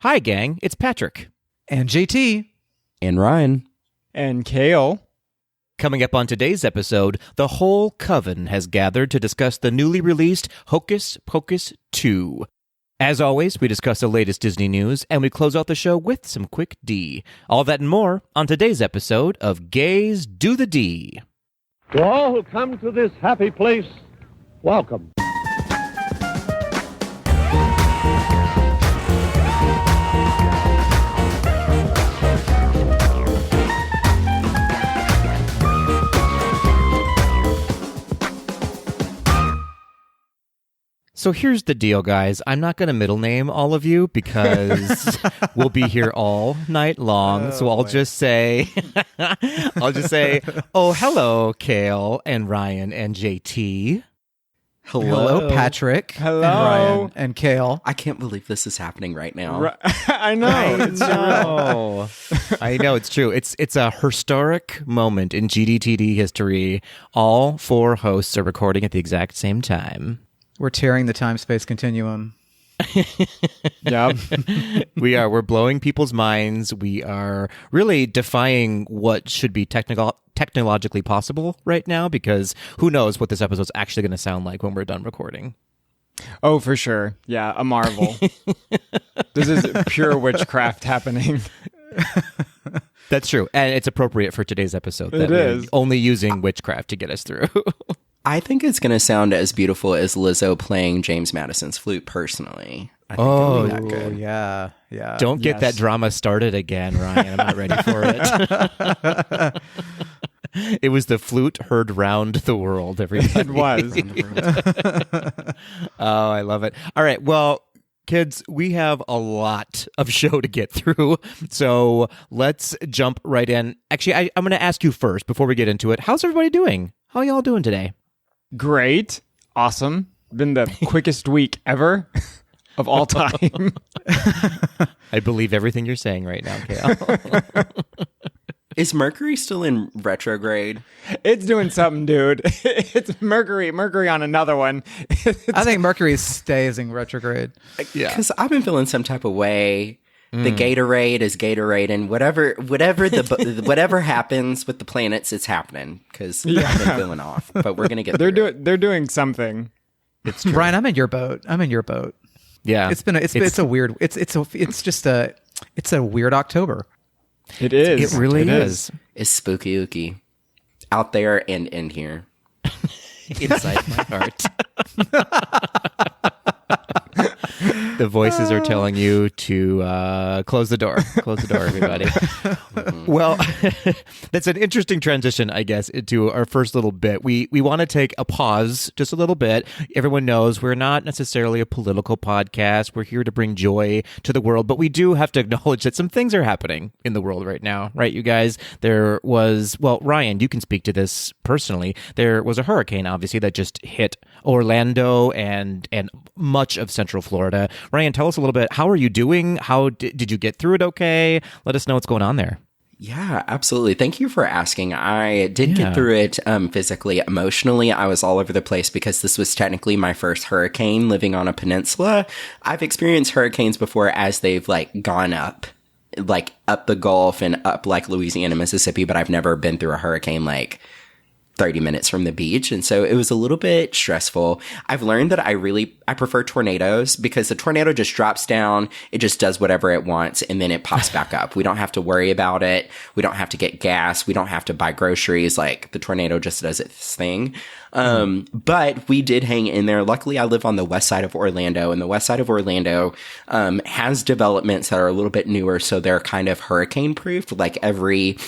Hi, gang. It's Patrick. And JT. And Ryan. And Kale. Coming up on today's episode, the whole coven has gathered to discuss the newly released Hocus Pocus 2. As always, we discuss the latest Disney news, and we close out the show with some Quck D. All that and more on today's episode of Gays Do the D. To all who come to this happy place, welcome. So here's the deal, guys. I'm not going to middle name all of you because we'll be here all night long. So I'll just say, oh, hello, Kale and Ryan and JT. Hello, Patrick. Hello. And Ryan and Kale. I can't believe this is happening right now. I know. I know, it's true. It's a historic moment in GDTD history. All four hosts are recording at the exact same time. We're tearing the time-space continuum. Yep. We're blowing people's minds. We are really defying what should be technologically possible right now, because who knows what this episode's actually going to sound like when we're done recording. Oh, for sure. Yeah, a marvel. This is pure witchcraft happening. That's true. And it's appropriate for today's episode. It is. We're only using witchcraft to get us through. I think it's going to sound as beautiful as Lizzo playing James Madison's flute, personally. I think it'll be that good. Yeah. Don't get that drama started again, Ryan. I'm not ready for it. It was the flute heard round the world, everybody. It was. Oh, I love it. All right. Well, kids, we have a lot of show to get through, so let's jump right in. Actually, I'm going to ask you first before we get into it. How's everybody doing? How are y'all doing today? Great. Awesome. Been the quickest week ever of all time. I believe everything you're saying right now, Kale. Is Mercury still in retrograde? It's doing something, dude. It's Mercury on another one. I think Mercury stays in retrograde. Yeah. Because I've been feeling some type of way. The Gatorade is Gatorade, and whatever happens with the planets, it's happening. Because I've been feeling off, but we're gonna get. They're doing something. It's true. Ryan, I'm in your boat. Yeah. It's a weird weird October. It is. It really is. It's spooky ooky. Out there and in here. Inside my heart. The voices are telling you to close the door. Close the door, everybody. Well, that's an interesting transition, I guess, into our first little bit. We want to take a pause just a little bit. Everyone knows we're not necessarily a political podcast. We're here to bring joy to the world, but we do have to acknowledge that some things are happening in the world right now, right, you guys? There was, well, Ryan, you can speak to this personally. There was a hurricane, obviously, that just hit Orlando and much of Central Florida. Ryan, tell us a little bit. How are you doing? How did you get through it okay? Let us know what's going on there. Yeah, absolutely. Thank you for asking. I did get through it physically. Emotionally, I was all over the place because this was technically my first hurricane living on a peninsula. I've experienced hurricanes before as they've gone up the Gulf and up Louisiana, Mississippi, but I've never been through a hurricane 30 minutes from the beach. And so it was a little bit stressful. I've learned that I prefer tornadoes because the tornado just drops down. It just does whatever it wants. And then it pops back up. We don't have to worry about it. We don't have to get gas. We don't have to buy groceries. The tornado just does its thing. But we did hang in there. Luckily, I live on the west side of Orlando, and the west side of Orlando, has developments that are a little bit newer. So they're kind of hurricane proof. Every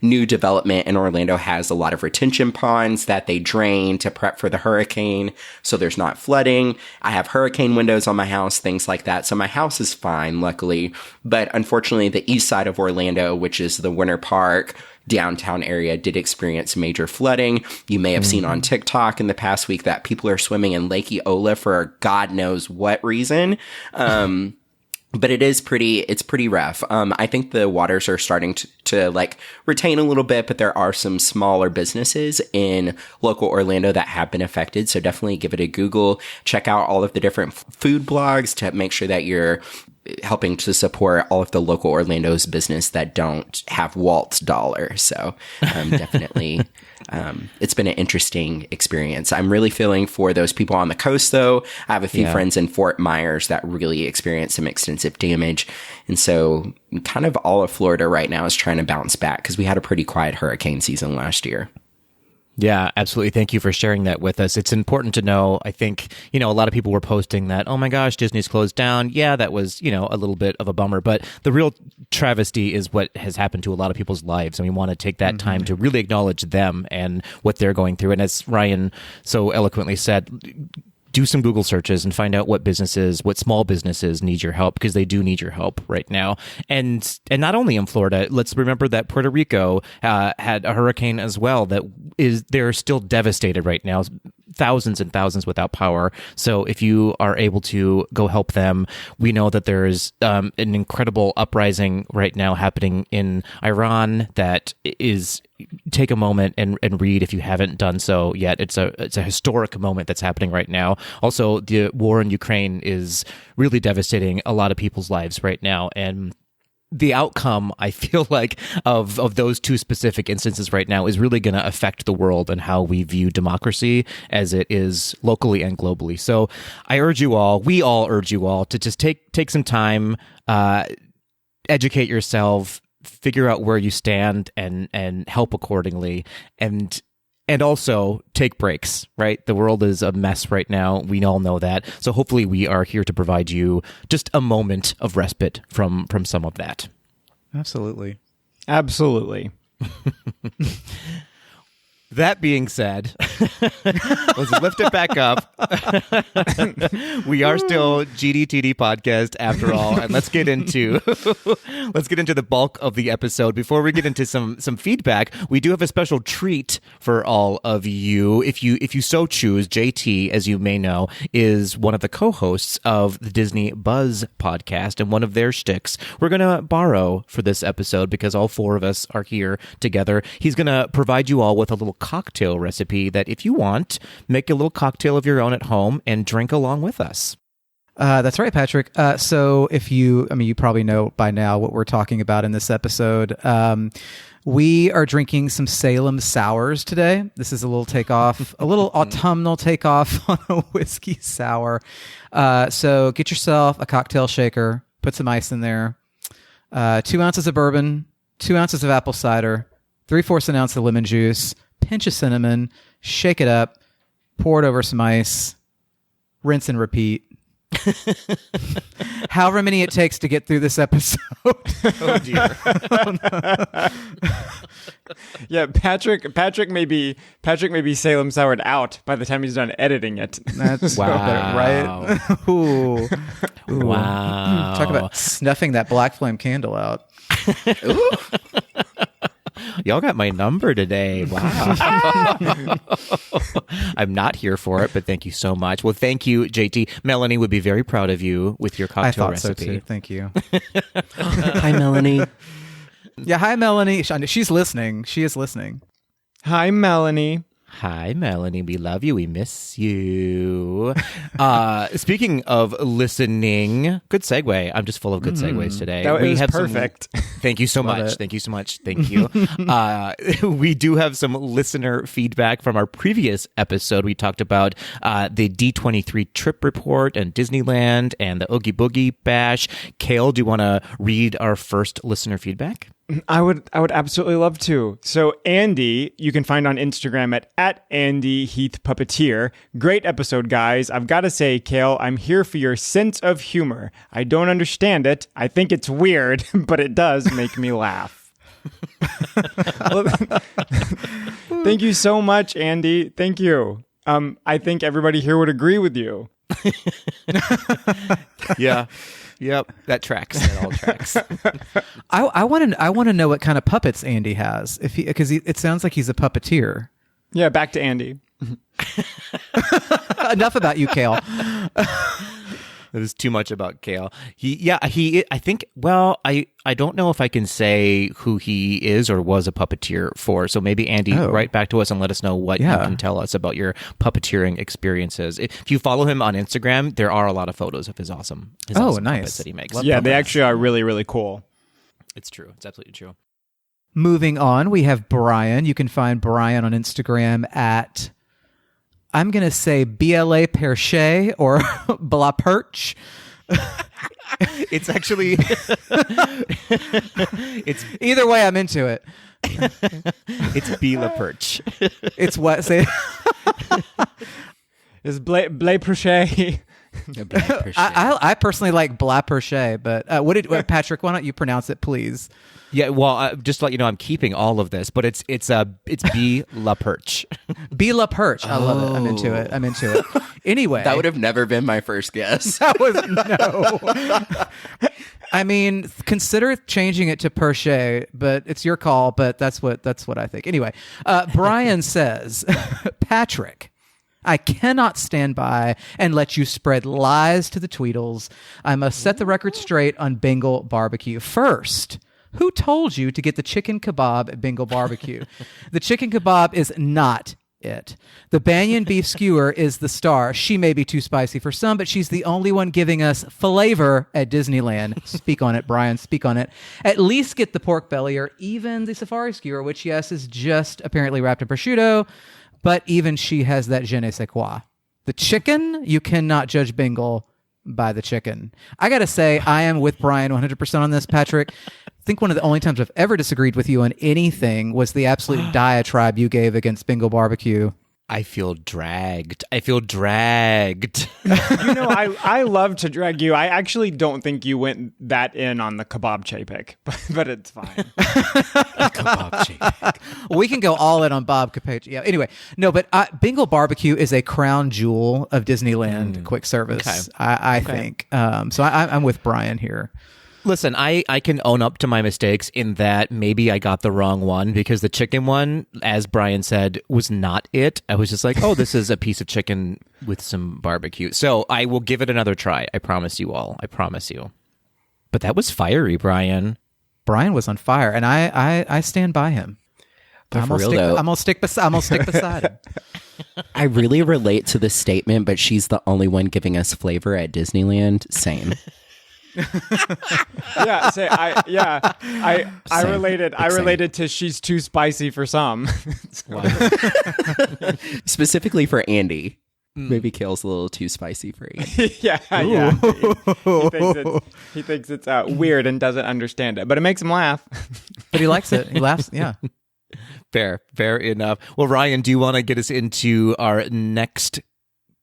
new development in Orlando has a lot of retention ponds that they drain to prep for the hurricane, so there's not flooding. I have hurricane windows on my house, things like that. So my house is fine, luckily. But unfortunately, the east side of Orlando, which is the Winter Park, downtown area, did experience major flooding. You may have seen on TikTok in the past week that people are swimming in Lake Eola for God knows what reason. But it's pretty rough. I think the waters are starting to retain a little bit, but there are some smaller businesses in local Orlando that have been affected. So definitely give it a Google. Check out all of the different food blogs to make sure that you're helping to support all of the local Orlando's business that don't have Walt's dollar. So definitely, it's been an interesting experience. I'm really feeling for those people on the coast, though. I have a few friends in Fort Myers that really experienced some extensive damage. And so kind of all of Florida right now is trying to bounce back because we had a pretty quiet hurricane season last year. Yeah, absolutely. Thank you for sharing that with us. It's important to know. I think, a lot of people were posting that, oh my gosh, Disney's closed down. Yeah, that was, a little bit of a bummer. But the real travesty is what has happened to a lot of people's lives. And we want to take that time to really acknowledge them and what they're going through. And as Ryan so eloquently said, do some Google searches and find out what small businesses need your help, because they do need your help right now. And not only in Florida, let's remember that Puerto Rico had a hurricane as well they're still devastated right now. Thousands and thousands without power. So if you are able to go help them, we know that there's an incredible uprising right now happening in Iran that is, take a moment and read if you haven't done so yet. It's a historic moment that's happening right now. Also, the war in Ukraine is really devastating a lot of people's lives right now. And the outcome, I feel like, of those two specific instances right now is really going to affect the world and how we view democracy as it is locally and globally. So we all urge you all to just take some time, educate yourself, figure out where you stand and help accordingly. And also take breaks, right? The world is a mess right now. We all know that. So hopefully we are here to provide you just a moment of respite from some of that. Absolutely. Absolutely. That being said, let's lift it back up. We are still GDTD podcast after all, and let's get into the bulk of the episode. Before we get into some feedback, we do have a special treat for all of you. If you so choose, JT, as you may know, is one of the co-hosts of the Disney Buzz podcast, and one of their shticks we're going to borrow for this episode because all four of us are here together. He's going to provide you all with a little cocktail recipe that, if you want, make a little cocktail of your own at home and drink along with us. That's right, Patrick. So if you probably know by now what we're talking about in this episode. We are drinking some Salem sours today. This is a little takeoff, a little autumnal takeoff on a whiskey sour. So get yourself a cocktail shaker, put some ice in there, 2 ounces of bourbon, 2 ounces of apple cider, 3/4 an ounce of lemon juice, pinch of cinnamon, shake it up, pour it over some ice, rinse and repeat. However many it takes to get through this episode. Oh dear. Oh, no. Yeah, Patrick may be Salem soured out by the time he's done editing it. That's Wow. right. Ooh. Ooh. Wow. Talk about snuffing that black flame candle out. Y'all got my number today. Wow. I'm not here for it, but thank you so much. Well, thank you, JT. Melanie would be very proud of you with your cocktail I thought recipe. so too. Thank you. Hi, Melanie. Yeah, hi, Melanie. She's listening. She is listening. Hi, Melanie. Hi, Melanie. We love you. We miss you. Speaking of listening, good segue. I'm just full of good segues today. That was have perfect. Thank you so Love much. it. Thank you so much. Thank you. We do have some listener feedback from our previous episode. We talked about the D23 trip report and Disneyland and the Oogie Boogie Bash. Kale, do you want to read our first listener feedback? I would absolutely love to. So Andy, you can find on Instagram at Andy Heath Puppeteer. Great episode, guys. I've got to say, Kale, I'm here for your sense of humor. I don't understand it. I think it's weird, but it does make me laugh. Thank you so much, Andy. Thank you. I think everybody here would agree with you. Yeah. Yep, that tracks. That all tracks. I want to know what kind of puppets Andy has, because it sounds like he's a puppeteer. Yeah, back to Andy. Enough about you, Kale. was too much about Kale. I think, well, I don't know if I can say who he is or was a puppeteer for. So maybe Andy, write back to us and let us know what you can tell us about your puppeteering experiences. If you follow him on Instagram, there are a lot of photos of his awesome puppets that he makes. They actually are really, really cool. It's true. It's absolutely true. Moving on, we have Brian. You can find Brian on Instagram at, I'm going to say BLA Perche or Bla Perch. It's actually... it's either way, I'm into it. It's Bla Perch. It's what? Say Is Blay Perche. I personally like Bla Perche, but Patrick, why don't you pronounce it, please? Yeah, well, just to let you know, I'm keeping all of this, but it's B La Perch. B La Perch. I love it. I'm into it. Anyway, That would have never been my first guess. that was no. I mean, consider changing it to Perche, but it's your call. But that's what I think. Anyway, Brian says, Patrick, I cannot stand by and let you spread lies to the Tweedles. I must set the record straight on Bengal barbecue. First, who told you to get the chicken kebab at Bengal barbecue? The chicken kebab is not it. The banyan beef skewer is the star. She may be too spicy for some, but she's the only one giving us flavor at Disneyland. Speak on it, Brian. Speak on it. At least get the pork belly or even the safari skewer, which, yes, is just apparently wrapped in prosciutto. But even she has that je ne sais quoi. The chicken, you cannot judge Bengal by the chicken. I got to say, I am with Brian 100% on this, Patrick. I think one of the only times I've ever disagreed with you on anything was the absolute diatribe you gave against Bengal barbecue. I feel dragged. I love to drag you. I actually don't think you went that in on the kebab pick, but it's fine. Kebab pick. We can go all in on Bob Capage. Yeah. Anyway, no, but Bengal barbecue is a crown jewel of Disneyland quick service. Okay. I think. So I'm with Brian here. Listen, I can own up to my mistakes in that maybe I got the wrong one because the chicken one, as Brian said, was not it. I was just like, oh, this is a piece of chicken with some barbecue. So I will give it another try. I promise you all. I promise you. But that was fiery, Brian. Brian was on fire, and I stand by him. But for real, though, I'm gonna stick beside him. I really relate to this statement, but she's the only one giving us flavor at Disneyland. Same. I related to she's too spicy for some. Specifically for Andy. Maybe Kale's a little too spicy for Andy. yeah. He thinks it's weird and doesn't understand it, but it makes him laugh. But he likes it. He laughs. Yeah. Fair enough. Well, Ryan, do you want to get us into our next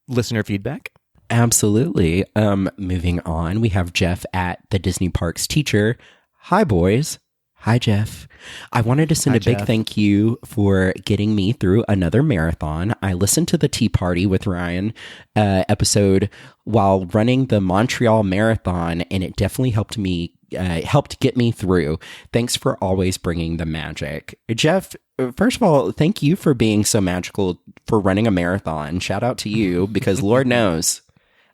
listener feedback? Absolutely. Moving on, we have Jeff at the Disney Parks teacher. Hi, boys. Hi, Jeff. I wanted to send a big thank you for getting me through another marathon. I listened to the Tea Party with Ryan episode while running the Montreal Marathon, and it definitely helped get me through. Thanks for always bringing the magic. Jeff, first of all, thank you for being so magical for running a marathon. Shout out to you, because Lord knows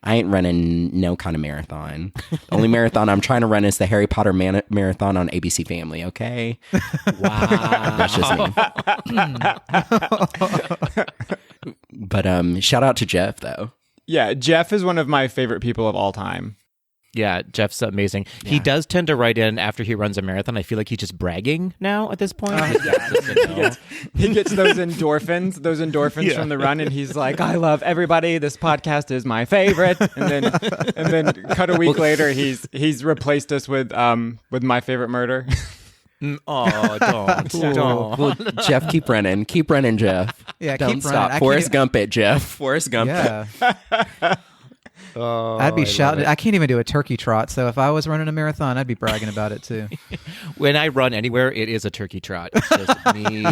I ain't running no kind of marathon. The only marathon I'm trying to run is the Harry Potter marathon on ABC Family, okay? Wow. That's just me. But shout out to Jeff, though. Yeah, Jeff is one of my favorite people of all time. Yeah, Jeff's amazing. Yeah. He does tend to write in after he runs a marathon. I feel like he's just bragging now at this point. He gets those endorphins from the run, and he's like, "I love everybody. This podcast is my favorite." And then cut a week later, he's replaced us with My Favorite Murder. Oh, don't. Well, Jeff, keep running, Jeff. Yeah, don't keep stop. running. Forrest Gump it, Jeff. Forrest Gump it. Yeah. Oh, I'd be shouting. I can't even do a turkey trot. So if I was running a marathon, I'd be bragging about it too. When I run anywhere, it is a turkey trot. It's just me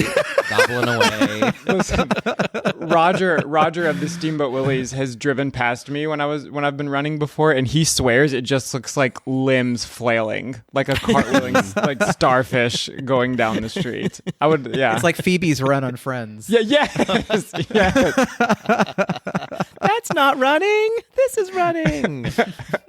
gobbling away. Listen, Roger of the Steamboat Willies has driven past me when I've been running before, and he swears it just looks like limbs flailing, like a cartwheeling, like starfish going down the street. It's like Phoebe's run on Friends. Yes. That That's not running. This is running.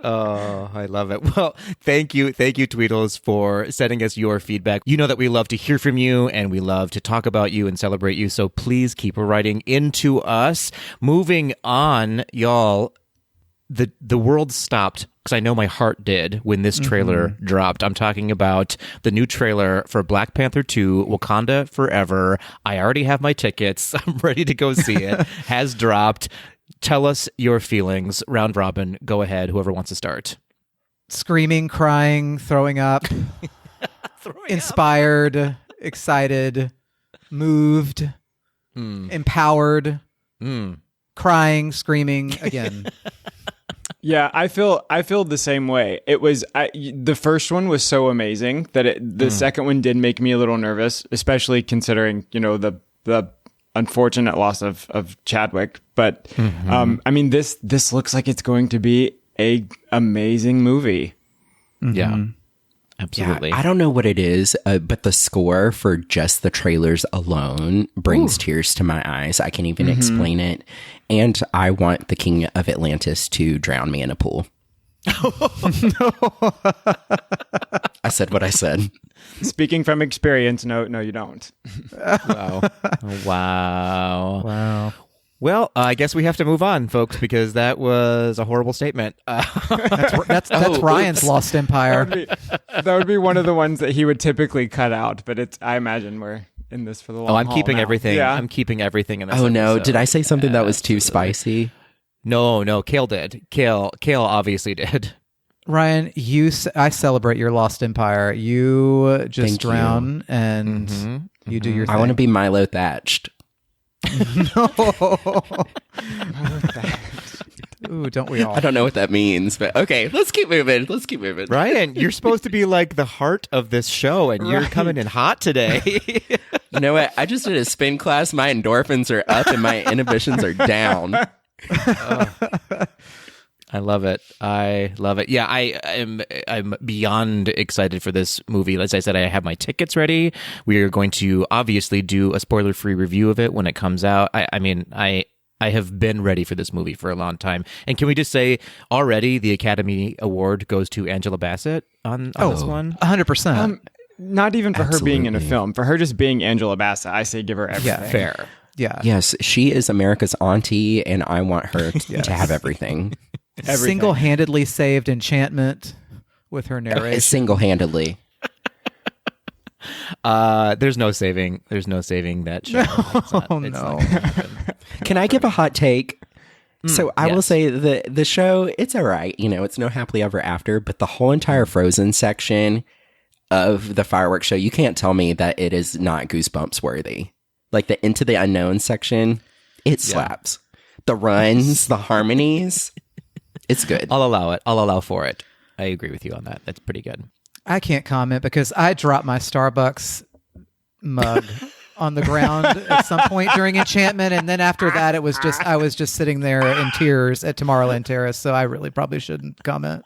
Oh, I love it. Well, thank you, Tweedles, for sending us your feedback. You know that we love to hear from you and we love to talk about you and celebrate you. So please keep writing into us. Moving on, y'all. The world stopped, because I know my heart did when this trailer dropped. I'm talking about the new trailer for Black Panther 2, Wakanda Forever. I already have my tickets. I'm ready to go see it. Has dropped. Tell us your feelings. Round robin. Go ahead. Whoever wants to start. Screaming, crying, throwing up, inspired, excited, moved, empowered, crying, screaming again. Yeah, I feel the same way. It was the first one was so amazing that the second one did make me a little nervous, especially considering the unfortunate loss of Chadwick. But I mean, this looks like it's going to be a amazing movie. Yeah, absolutely. Yeah, I don't know what it is, but the score for just the trailers alone brings tears to my eyes. I can't even explain it. And I want the King of Atlantis to drown me in a pool. I said what I said. Speaking from experience, no, you don't. Wow. Well, I guess we have to move on, folks, because that was a horrible statement. That's Ryan's Lost Empire. That would be one of the ones that he would typically cut out, but I imagine we're in this for the long haul. I'm keeping now. everything. Yeah. I'm keeping everything in this Oh, no. episode. Did I say something that was too spicy? No, Kale did. Kale obviously did. Ryan, I celebrate your Lost Empire. You just Thank you. drown and you do your thing. I want to be Milo Thatched. Ooh, don't we all? I don't know what that means, but okay, let's keep moving. Ryan, you're supposed to be like the heart of this show, and you're coming in hot today. You know what? I just did a spin class. My endorphins are up and my inhibitions are down. I love it. Yeah, I'm beyond excited for this movie. As I said, I have my tickets ready. We are going to obviously do a spoiler-free review of it when it comes out. I have been ready for this movie for a long time. And can we just say already the Academy Award goes to Angela Bassett on this one? 100%. Not even for her being in a Absolutely. film. For her just being Angela Bassett, I say give her everything. Yeah, Fair. Yeah. Yes, she is America's auntie, and I want her to have everything. Single-handedly saved Enchantment with her narration. Single-handedly. There's no saving that show. It's not gonna happen. Can I give a hot take? So I will yes. say the show, it's all right. It's no happily ever after, but the whole entire Frozen section of the fireworks show, you can't tell me that it is not Goosebumps worthy. Like the Into the Unknown section, it slaps. The runs, the harmonies, it's good. I'll allow it. I'll allow for it. I agree with you on that. That's pretty good. I can't comment because I dropped my Starbucks mug on the ground at some point during Enchantment, and then after that, I was just sitting there in tears at Tomorrowland Terrace. So I really probably shouldn't comment.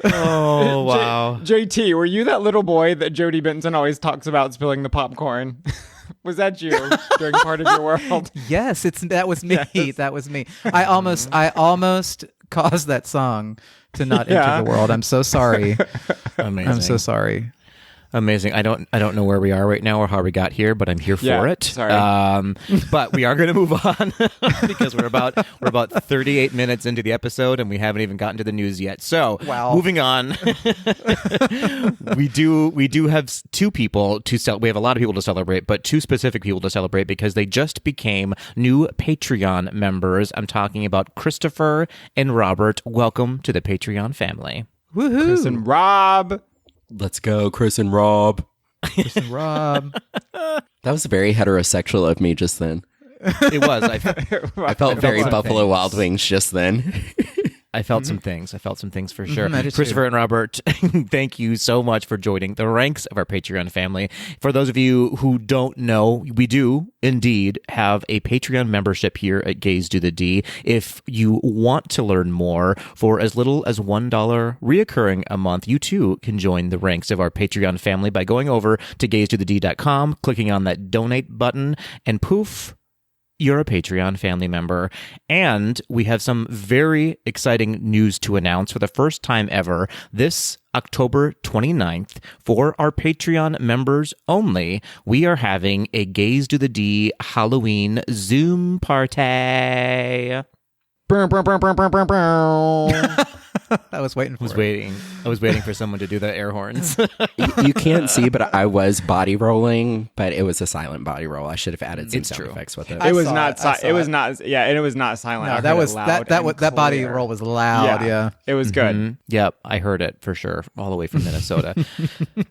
Oh, wow. JT, were you that little boy that Jodie Benson always talks about spilling the popcorn? Was that you during part of your world? Yes, that was me. Yes. That was me. I almost caused that song to not enter the world. I'm so sorry. Amazing. I'm so sorry. Amazing. I don't know where we are right now or how we got here, but I'm here for it. Sorry. But we are going to move on because we're about 38 minutes into the episode and we haven't even gotten to the news yet. So, moving on. we do have two people to celebrate. We have a lot of people to celebrate, but two specific people to celebrate because they just became new Patreon members. I'm talking about Christopher and Robert. Welcome to the Patreon family. Woohoo! Chris and Rob. Let's go, Chris and Rob. Chris and Rob. That was very heterosexual of me just then. It was. I felt very Buffalo Wild Wings just then. I felt some things. For sure. I did Christopher too. and Robert, thank you so much for joining the ranks of our Patreon family. For those of you who don't know, we do indeed have a Patreon membership here at Gaze Do the D. If you want to learn more, for as little as $1 reoccurring a month, you too can join the ranks of our Patreon family by going over to gazetothed.com, clicking on that donate button, and poof, you're a Patreon family member. And we have some very exciting news to announce for the first time ever. This October 29th, for our Patreon members only, we are having a Gaze to the D Halloween Zoom party. I was waiting for it. I was waiting for someone to do the air horns. You can't see, but I was body rolling, but it was a silent body roll. I should have added some sound effects with it. It was not silent. And it was not silent. No, I that heard was it loud that and body clear. roll was loud. Yeah. It was good. Mhm. Yep, I heard it for sure, all the way from Minnesota.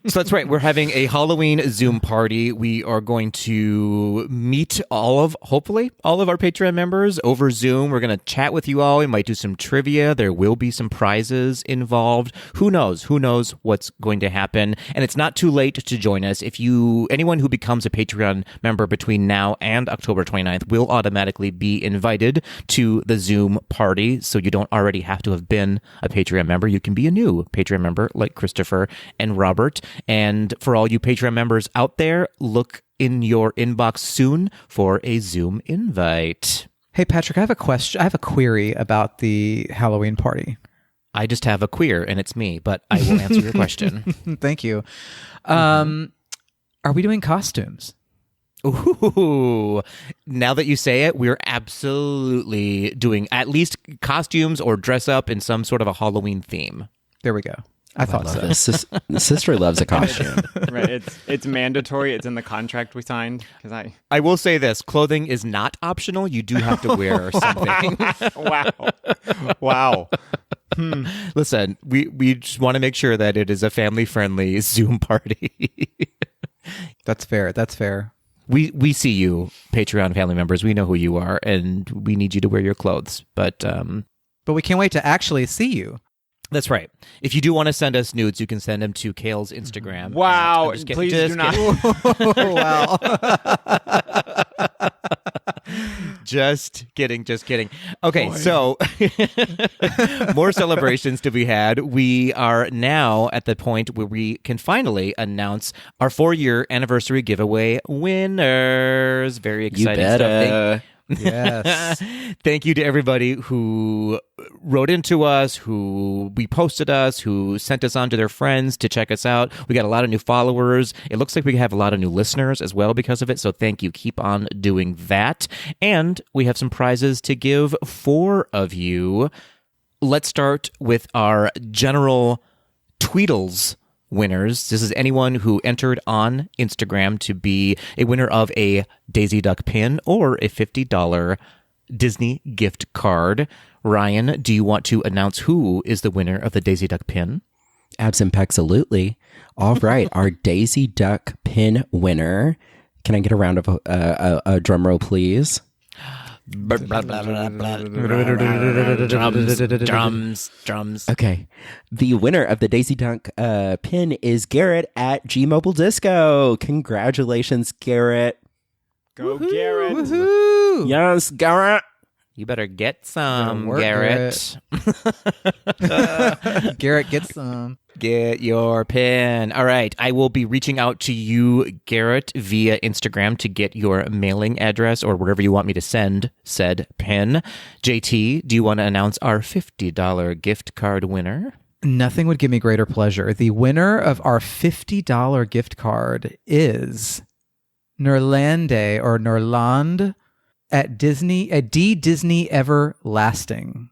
So that's right. We're having a Halloween Zoom party. We are going to meet hopefully all of our Patreon members over Zoom. We're going to chat with you all. We might do some trivia. There will be some prizes involved. Who knows? Who knows what's going to happen? And it's not too late to join us. Anyone who becomes a Patreon member between now and October 29th will automatically be invited to the Zoom party. So you don't already have to have been a Patreon member. You can be a new Patreon member like Christopher and Robert. And for all you Patreon members out there, look in your inbox soon for a Zoom invite. Hey, Patrick, I have a question. I have a query about the Halloween party. I just have a queer, and it's me, but I will answer your question. Thank you. Are we doing costumes? Ooh, now that you say it, we're absolutely doing at least costumes or dress up in some sort of a Halloween theme. There we go. I thought so. The sister loves a costume. Right. It's mandatory. It's in the contract we signed. I will say this: clothing is not optional. You do have to wear something. Wow. Listen, we just want to make sure that it is a family-friendly Zoom party. That's fair. That's fair. We see you, Patreon family members. We know who you are, and we need you to wear your clothes. But we can't wait to actually see you. that's right. If you do want to send us nudes, you can send them to Kale's Instagram. Wow. I'm just kidding. Please Just do not. kidding. Wow. Just kidding. Okay, so more celebrations to be had. We are now at the point where we can finally announce our 4-year anniversary giveaway winners. Very exciting stuff. Yes. Thank you to everybody who wrote into us, who reposted us, who sent us on to their friends to check us out. We got a lot of new followers. It looks like we have a lot of new listeners as well because of it. So thank you. Keep on doing that. And we have some prizes to give 4 of you. Let's start with our general Tweedles winners. This is anyone who entered on Instagram to be a winner of a Daisy Duck pin or a $50 Disney gift card. Ryan, do you want to announce who is the winner of the Daisy Duck pin? Absolutely. All right. Our Daisy Duck pin winner. Can I get a round of a drum roll, please? Drums. Okay. The winner of the Daisy Duck pin is Garrett at G-Mobile Disco. Congratulations, Garrett. Go, Garrett. Woohoo! Yes, Garrett. You better get some, work, Garrett. Garrett gets some. Get your pin. All right. I will be reaching out to you, Garrett, via Instagram to get your mailing address or wherever you want me to send said pin. JT, do you want to announce our $50 gift card winner? Nothing would give me greater pleasure. The winner of our $50 gift card is Nerlande or Nerland at D Disney Everlasting.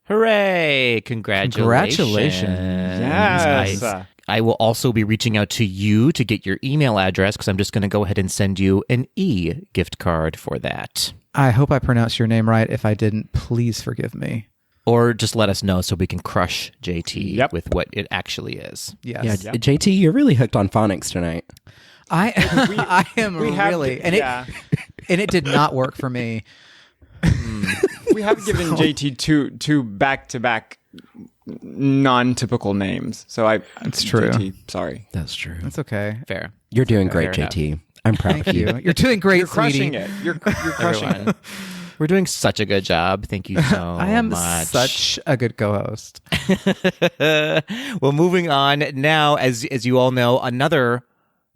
Hooray! Congratulations. Yes. I will also be reaching out to you to get your email address because I'm just going to go ahead and send you an gift card for that. I hope I pronounced your name right. If I didn't, please forgive me. Or just let us know so we can crush JT Yep. with what it actually is. Yes. Yeah, JT, you're really hooked on phonics tonight. I am really. And it did not work for me. We have given JT two back-to-back non-typical names. So it's true. JT, sorry. That's true. That's okay. Fair. You're doing great, Fair JT. I'm proud of Thank you. you. You're doing great, You're crushing sweetie. it. You're crushing it. Everyone. We're doing such a good job. Thank you so I am much. such a good co-host. Well, moving on now, as you all know, another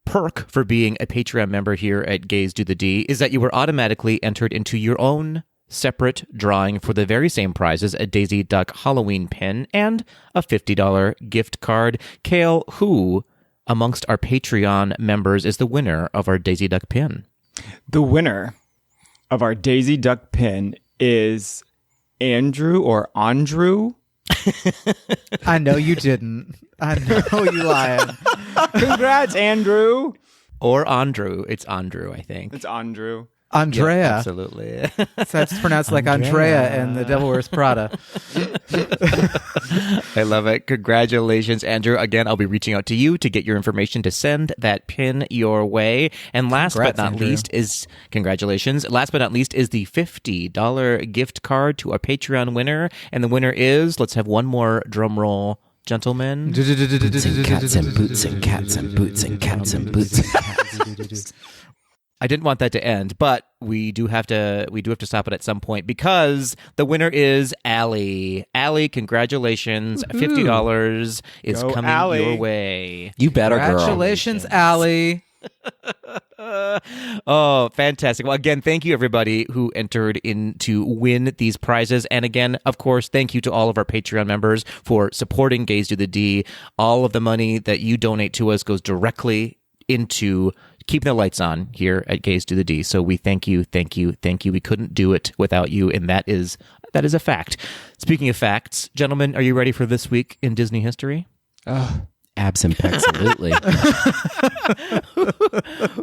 perk for being a Patreon member here at Gays Do the D is that you were automatically entered into your own separate drawing for the very same prizes, a Daisy Duck Halloween pin and a $50 gift card. Kale, who amongst our Patreon members is the winner of our Daisy Duck pin? The winner of our Daisy Duck pin is Andrew or Andrew. I know you didn't. I know you lying. Congrats, Andrew. Or Andrew. It's Andrew, I think. It's Andrew. Andrea. Yeah, absolutely. So it's pronounced like Andrea and The Devil Wears Prada. I love it. Congratulations, Andrew. Again, I'll be reaching out to you to get your information to send that pin your way. And last but not least is, congratulations. Last but not least is the $50 gift card to our Patreon winner. And the winner is, let's have one more drum roll, gentlemen. Boots and cats and boots and cats and boots and cats and boots and cats. I didn't want that to end, but we do have to stop it at some point because the winner is Allie. Allie, congratulations. $50 is Go, coming Allie. your way. You better, girl. Congratulations, Allie. Oh, fantastic. Well, again, thank you everybody who entered in to win these prizes. And again, of course, thank you to all of our Patreon members for supporting Gays Do the D. All of the money that you donate to us goes directly into keeping the lights on here at Gays Do the D. So we thank you, thank you, thank you. We couldn't do it without you, and that is a fact. Speaking of facts, gentlemen, are you ready for this week in Disney history? Absolutely.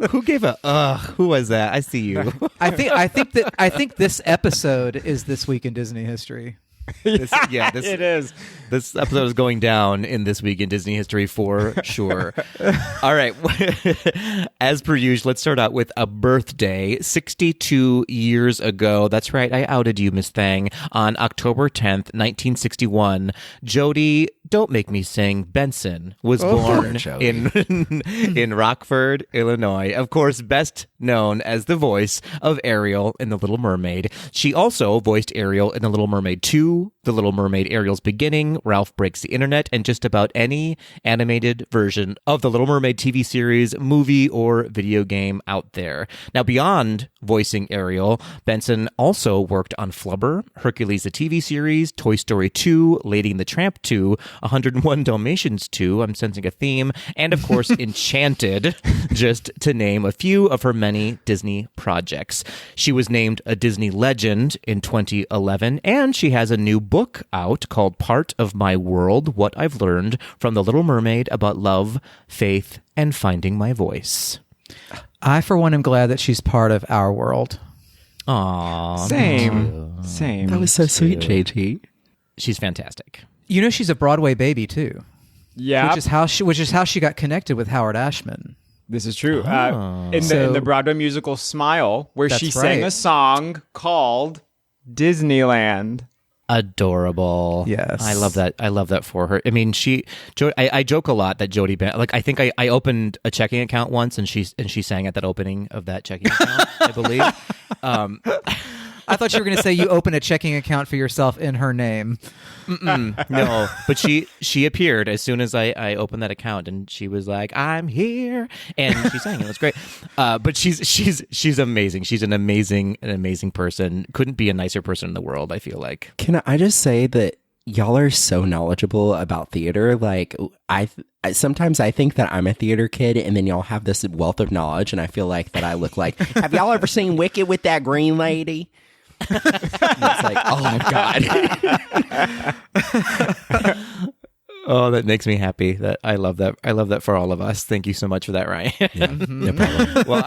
Who gave a who was that? I see you. I think this episode is This Week in Disney History. It is. This episode is going down in This Week in Disney History for sure. All right. As per usual, let's start out with a birthday. 62 years ago, that's right, I outed you, Miss Thang, on October 10th, 1961, Jody, don't make me sing, Benson was born in Rockford, Illinois. Of course, best known as the voice of Ariel in The Little Mermaid. She also voiced Ariel in The Little Mermaid 2, The Little Mermaid Ariel's Beginning, Ralph Breaks the Internet, and just about any animated version of The Little Mermaid TV series, movie, or video game out there. Now, beyond voicing Ariel, Benson also worked on Flubber, Hercules the TV series, Toy Story 2, Lady and the Tramp 2, 101 Dalmatians 2, I'm sensing a theme, and of course Enchanted, just to name a few of her many Disney projects. She was named a Disney legend in 2011, and she has a new book out called Part of My World, What I've Learned from The Little Mermaid About Love, Faith, and Finding My Voice. I, for one, am glad that she's part of our world. Aww. Same. That was so sweet, JT. She's fantastic. You know, she's a Broadway baby too. Yeah. Which is how she got connected with Howard Ashman. This is true. In the Broadway musical Smile, where she That's sang right. a song called Disneyland. Adorable. Yes. I love that for her. I mean, I joke a lot that Jodie I think I opened a checking account once and she sang at that opening of that checking account, I believe. I thought you were going to say you open a checking account for yourself in her name. No, but she appeared as soon as I opened that account, and she was like, "I'm here," and she sang. It was great. But she's amazing. She's an amazing person. Couldn't be a nicer person in the world, I feel like. Can I just say that y'all are so knowledgeable about theater? Like, sometimes I think that I'm a theater kid, and then y'all have this wealth of knowledge, and I feel like that I look like, have y'all ever seen Wicked with that green lady? And it's like, oh my God. Oh, that makes me happy. That I love that. I love that for all of us. Thank you so much for that, Ryan. Yeah, no problem. Well,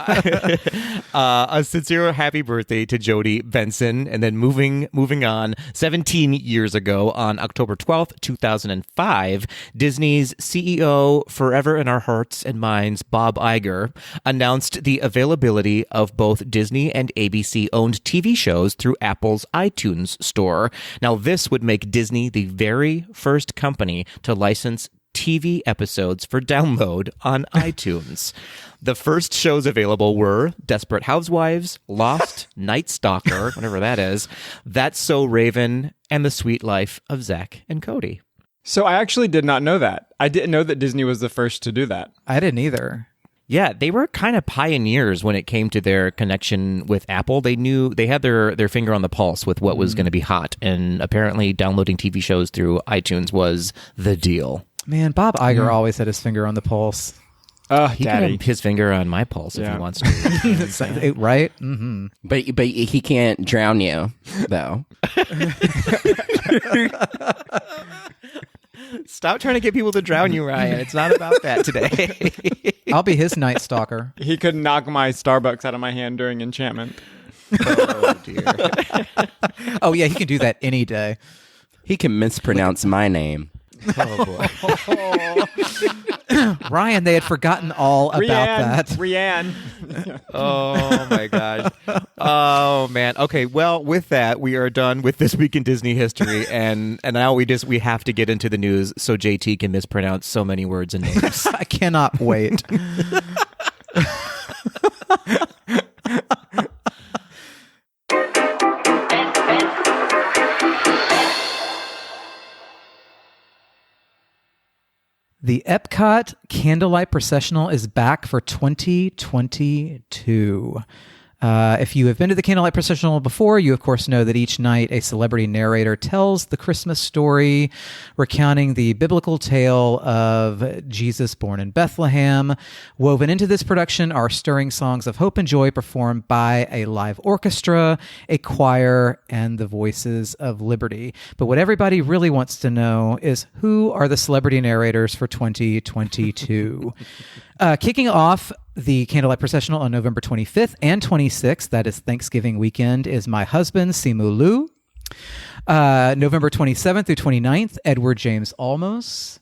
a sincere happy birthday to Jodie Benson. And then moving on, 17 years ago, on October 12th, 2005, Disney's CEO, forever in our hearts and minds, Bob Iger, announced the availability of both Disney and ABC-owned TV shows through Apple's iTunes store. Now, this would make Disney the very first company to license TV episodes for download on iTunes. The first shows available were Desperate Housewives, Lost, Night Stalker, whatever that is, That's So Raven, and The Sweet Life of Zach and Cody. So I actually did not know that. I didn't know that Disney was the first to do that. I didn't either. Yeah, they were kind of pioneers when it came to their connection with Apple. They had their finger on the pulse with what was going to be hot, and apparently downloading TV shows through iTunes was the deal. Man, Bob Iger always had his finger on the pulse. He can have his finger on my pulse if he wants to. Right? Mm-hmm. But he can't drown you, though. Stop trying to get people to drown you, Ryan. It's not about that today. I'll be his night stalker. He could knock my Starbucks out of my hand during enchantment. Oh, dear. Oh, yeah, he can do that any day. He can mispronounce my name. Oh, boy. Ryan, they had forgotten all about that. Rianne. Oh, my gosh. Oh, man. Okay, well, with that, we are done with This Week in Disney History, and now we have to get into the news so JT can mispronounce so many words and names. I cannot wait. The Epcot Candlelight Processional is back for 2022. If you have been to the Candlelight Processional before, you of course know that each night a celebrity narrator tells the Christmas story, recounting the biblical tale of Jesus born in Bethlehem. Woven into this production are stirring songs of hope and joy performed by a live orchestra, a choir, and the Voices of Liberty. But what everybody really wants to know is, who are the celebrity narrators for 2022? Kicking off the Candlelight Processional on November 25th and 26th, that is Thanksgiving weekend, is my husband, Simu Liu. November 27th through 29th, Edward James Olmos.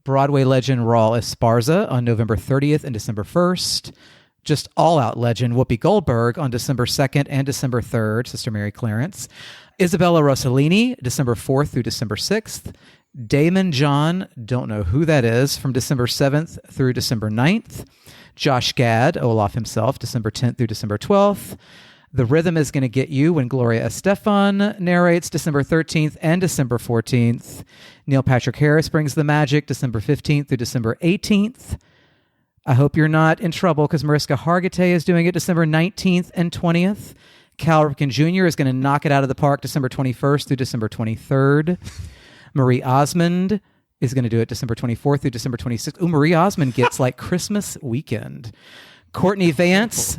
Broadway legend Raul Esparza on November 30th and December 1st. Just all-out legend Whoopi Goldberg on December 2nd and December 3rd, Sister Mary Clarence. Isabella Rossellini, December 4th through December 6th. Damon John, don't know who that is, from December 7th through December 9th. Josh Gad, Olaf himself, December 10th through December 12th. The Rhythm Is Gonna Get You when Gloria Estefan narrates, December 13th and December 14th. Neil Patrick Harris brings the magic, December 15th through December 18th. I hope you're not in trouble because Mariska Hargitay is doing it December 19th and 20th. Cal Ripken Jr. is going to knock it out of the park December 21st through December 23rd. Marie Osmond is going to do it December 24th through December 26th. Ooh, Marie Osmond gets like Christmas weekend. Courtney Vance,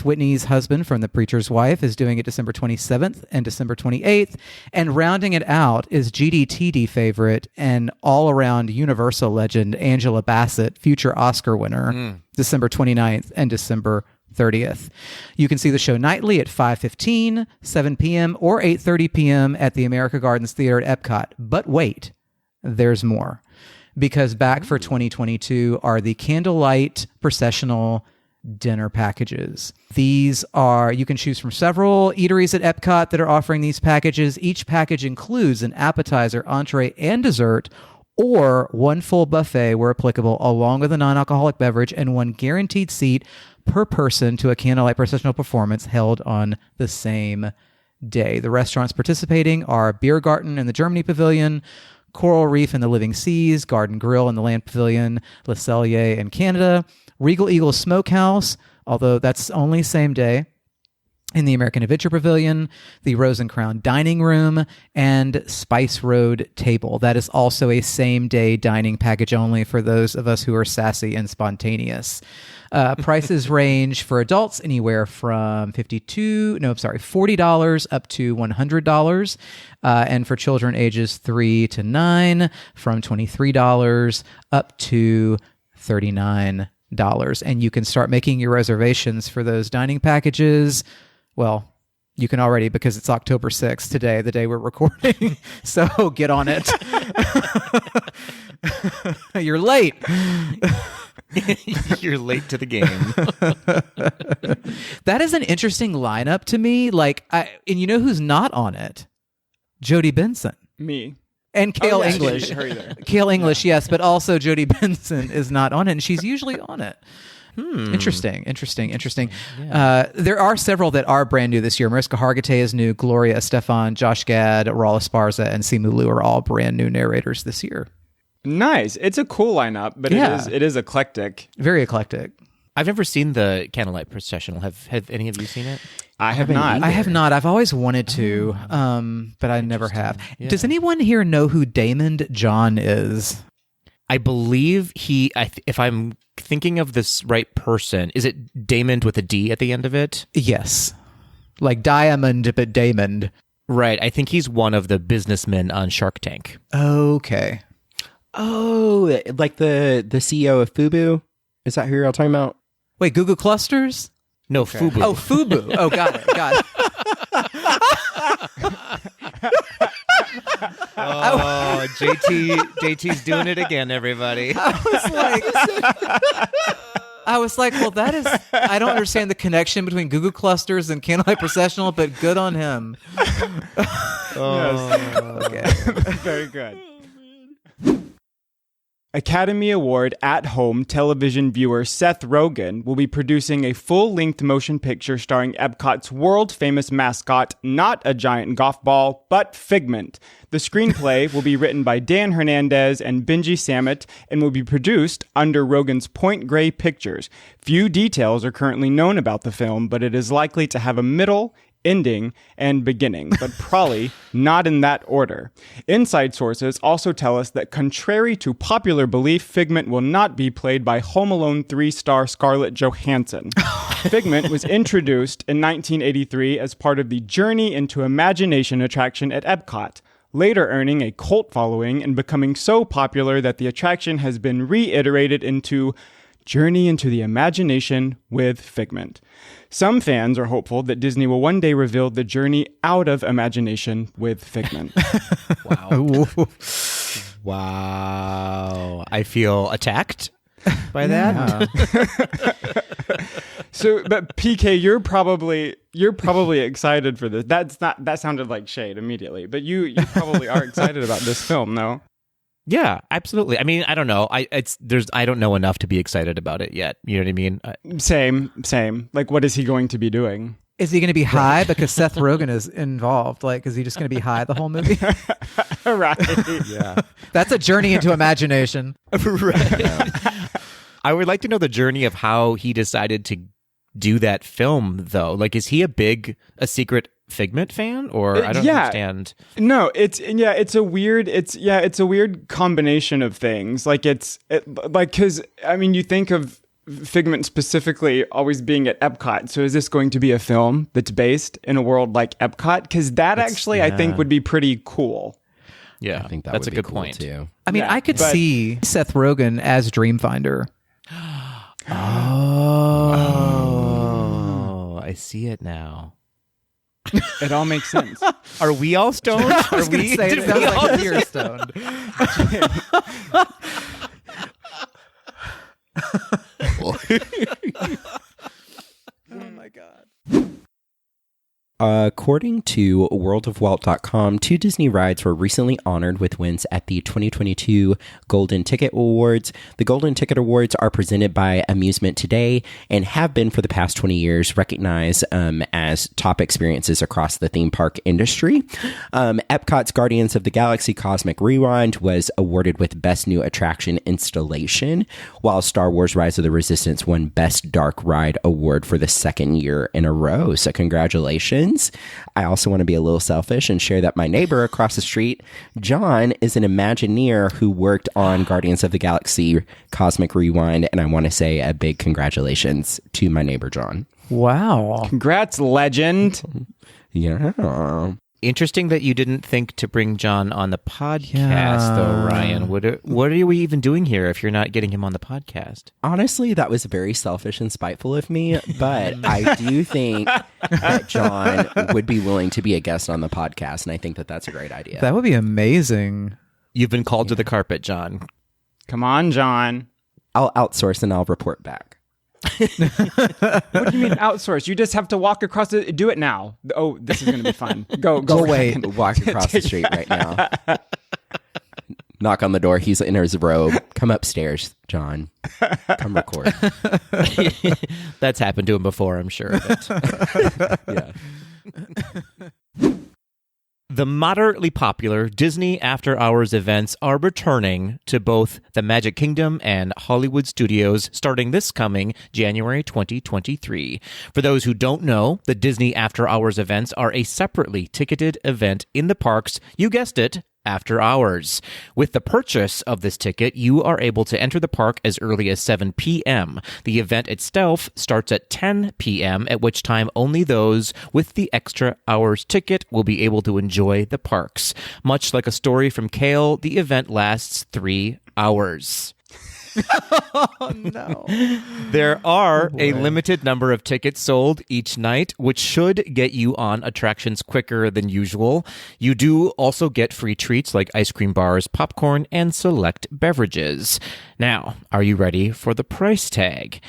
Whitney's husband from The Preacher's Wife, is doing it December 27th and December 28th. And rounding it out is GDTD favorite and all-around Universal legend Angela Bassett, future Oscar winner, December 29th and December 30th. You can see the show nightly at 5:15, 7 p.m., or 8:30 p.m. at the America Gardens Theater at Epcot. But wait, there's more. Because back for 2022 are the Candlelight Processional dinner packages. These are, you can choose from several eateries at Epcot that are offering these packages. Each package includes an appetizer, entree, and dessert, or one full buffet where applicable, along with a non-alcoholic beverage and one guaranteed seat per person to a Candlelight Processional performance held on the same day. The restaurants participating are Biergarten in the Germany Pavilion, Coral Reef in the Living Seas, Garden Grill in the Land Pavilion, Le Cellier in Canada, Regal Eagle Smokehouse, although that's only same day, in the American Adventure Pavilion, the Rose and Crown Dining Room, and Spice Road Table. That is also a same-day dining package only for those of us who are sassy and spontaneous. Prices range for adults anywhere from $40 up to $100, and for children ages 3 to 9 from $23 up to $39. And you can start making your reservations for those dining packages. Well, you can already, because it's October 6th today, the day we're recording. So get on it. You're late. You're late to the game. That is an interesting lineup to me. And you know who's not on it? Jodie Benson. Me. And Kale English. English. Kale English, yes, but also Jodie Benson is not on it, and she's usually on it. Interesting. Yeah. There are several that are brand new this year. Mariska Hargitay is new. Gloria Estefan, Josh Gad, Raul Esparza, and Simu Liu are all brand new narrators this year. Nice. It's a cool lineup, but Yeah. it is eclectic. Very eclectic. I've never seen the Candlelight Processional. Have any of you seen it? I have not. I have not. I've always wanted to, but I never have. Does anyone here know who Damon John is? I believe if I'm thinking of this right person, is it Damon with a D at the end of it? Yes. Like Diamond, but Damon. Right. I think he's one of the businessmen on Shark Tank. Okay. Oh, like the CEO of Fubu? Is that who you're all talking about? Wait, Google Clusters? No, Fubu. Oh, Fubu. Oh, got it. Oh, JT's doing it again, everybody. I was like, well, I don't understand the connection between Google Clusters and Candlelight Processional, but good on him. Okay. Very good. Academy Award at-home television viewer Seth Rogen will be producing a full-length motion picture starring Epcot's world-famous mascot, not a giant golf ball, but Figment. The screenplay will be written by Dan Hernandez and Benji Sammet and will be produced under Rogen's Point Grey Pictures. Few details are currently known about the film, but it is likely to have a middle, ending, and beginning, but probably not in that order. Inside sources also tell us that contrary to popular belief, Figment will not be played by Home Alone 3-star Scarlett Johansson. Figment was introduced in 1983 as part of the Journey into Imagination attraction at Epcot, later earning a cult following and becoming so popular that the attraction has been reiterated into Journey into the Imagination with Figment. Some fans are hopeful that Disney will one day reveal the journey out of imagination with Figment. Wow. Wow. I feel attacked by that. So, but PK, you're probably excited for this. That sounded like shade immediately, but you probably are excited about this film, no? Yeah, absolutely. I mean, I don't know. I don't know enough to be excited about it yet. You know what I mean? Same. Like, what is he going to be doing? Is he going to be high? Because Seth Rogen is involved. Like, is he just going to be high the whole movie? Right. Yeah. That's a journey into imagination. Right. I would like to know the journey of how he decided to do that film, though. Like, is he a secret Figment fan, or I don't understand? No, it's a weird combination of things. Like because I mean, you think of Figment specifically always being at Epcot. So is this going to be a film that's based in a world like Epcot? Because I think would be pretty cool. Yeah, I think that's a be good cool point too. I mean, I could see Seth Rogen as Dreamfinder. Oh, I see it now. It all makes sense. Are we all stoned? I was going to say, it sounds like you're stoned. Oh my God. According to worldofwalt.com, 2 Disney rides were recently honored with wins at the 2022 Golden Ticket Awards. The Golden Ticket Awards are presented by Amusement Today and have been for the past 20 years recognized as top experiences across the theme park industry. Epcot's Guardians of the Galaxy Cosmic Rewind was awarded with Best New Attraction Installation, while Star Wars Rise of the Resistance won Best Dark Ride Award for the second year in a row. So congratulations. I also want to be a little selfish and share that my neighbor across the street, John, is an Imagineer who worked on Guardians of the Galaxy Cosmic Rewind, and I want to say a big congratulations to my neighbor, John. Wow. Congrats, legend. Yeah. Interesting that you didn't think to bring John on the podcast, though, Ryan. What are we even doing here if you're not getting him on the podcast? Honestly, that was very selfish and spiteful of me, but I do think that John would be willing to be a guest on the podcast, and I think that that's a great idea. That would be amazing. You've been called to the carpet, John. Come on, John. I'll outsource and I'll report back. What do you mean outsource? You just have to walk across it. Do it now. Oh, this is going to be fun. Go away. Walk across the street right now. Knock on the door. He's in his robe. Come upstairs, John. Come record. That's happened to him before, I'm sure. But... Yeah. The moderately popular Disney After Hours events are returning to both the Magic Kingdom and Hollywood Studios starting this coming January 2023. For those who don't know, the Disney After Hours events are a separately ticketed event in the parks, you guessed it, after hours. With the purchase of this ticket, you are able to enter the park as early as 7 p.m. The event itself starts at 10 p.m., at which time only those with the extra hours ticket will be able to enjoy the parks. Much like a story from Kale, the event lasts 3 hours. Oh, no. There are a limited number of tickets sold each night, which should get you on attractions quicker than usual. You do also get free treats like ice cream bars, popcorn, and select beverages. Now, are you ready for the price tag?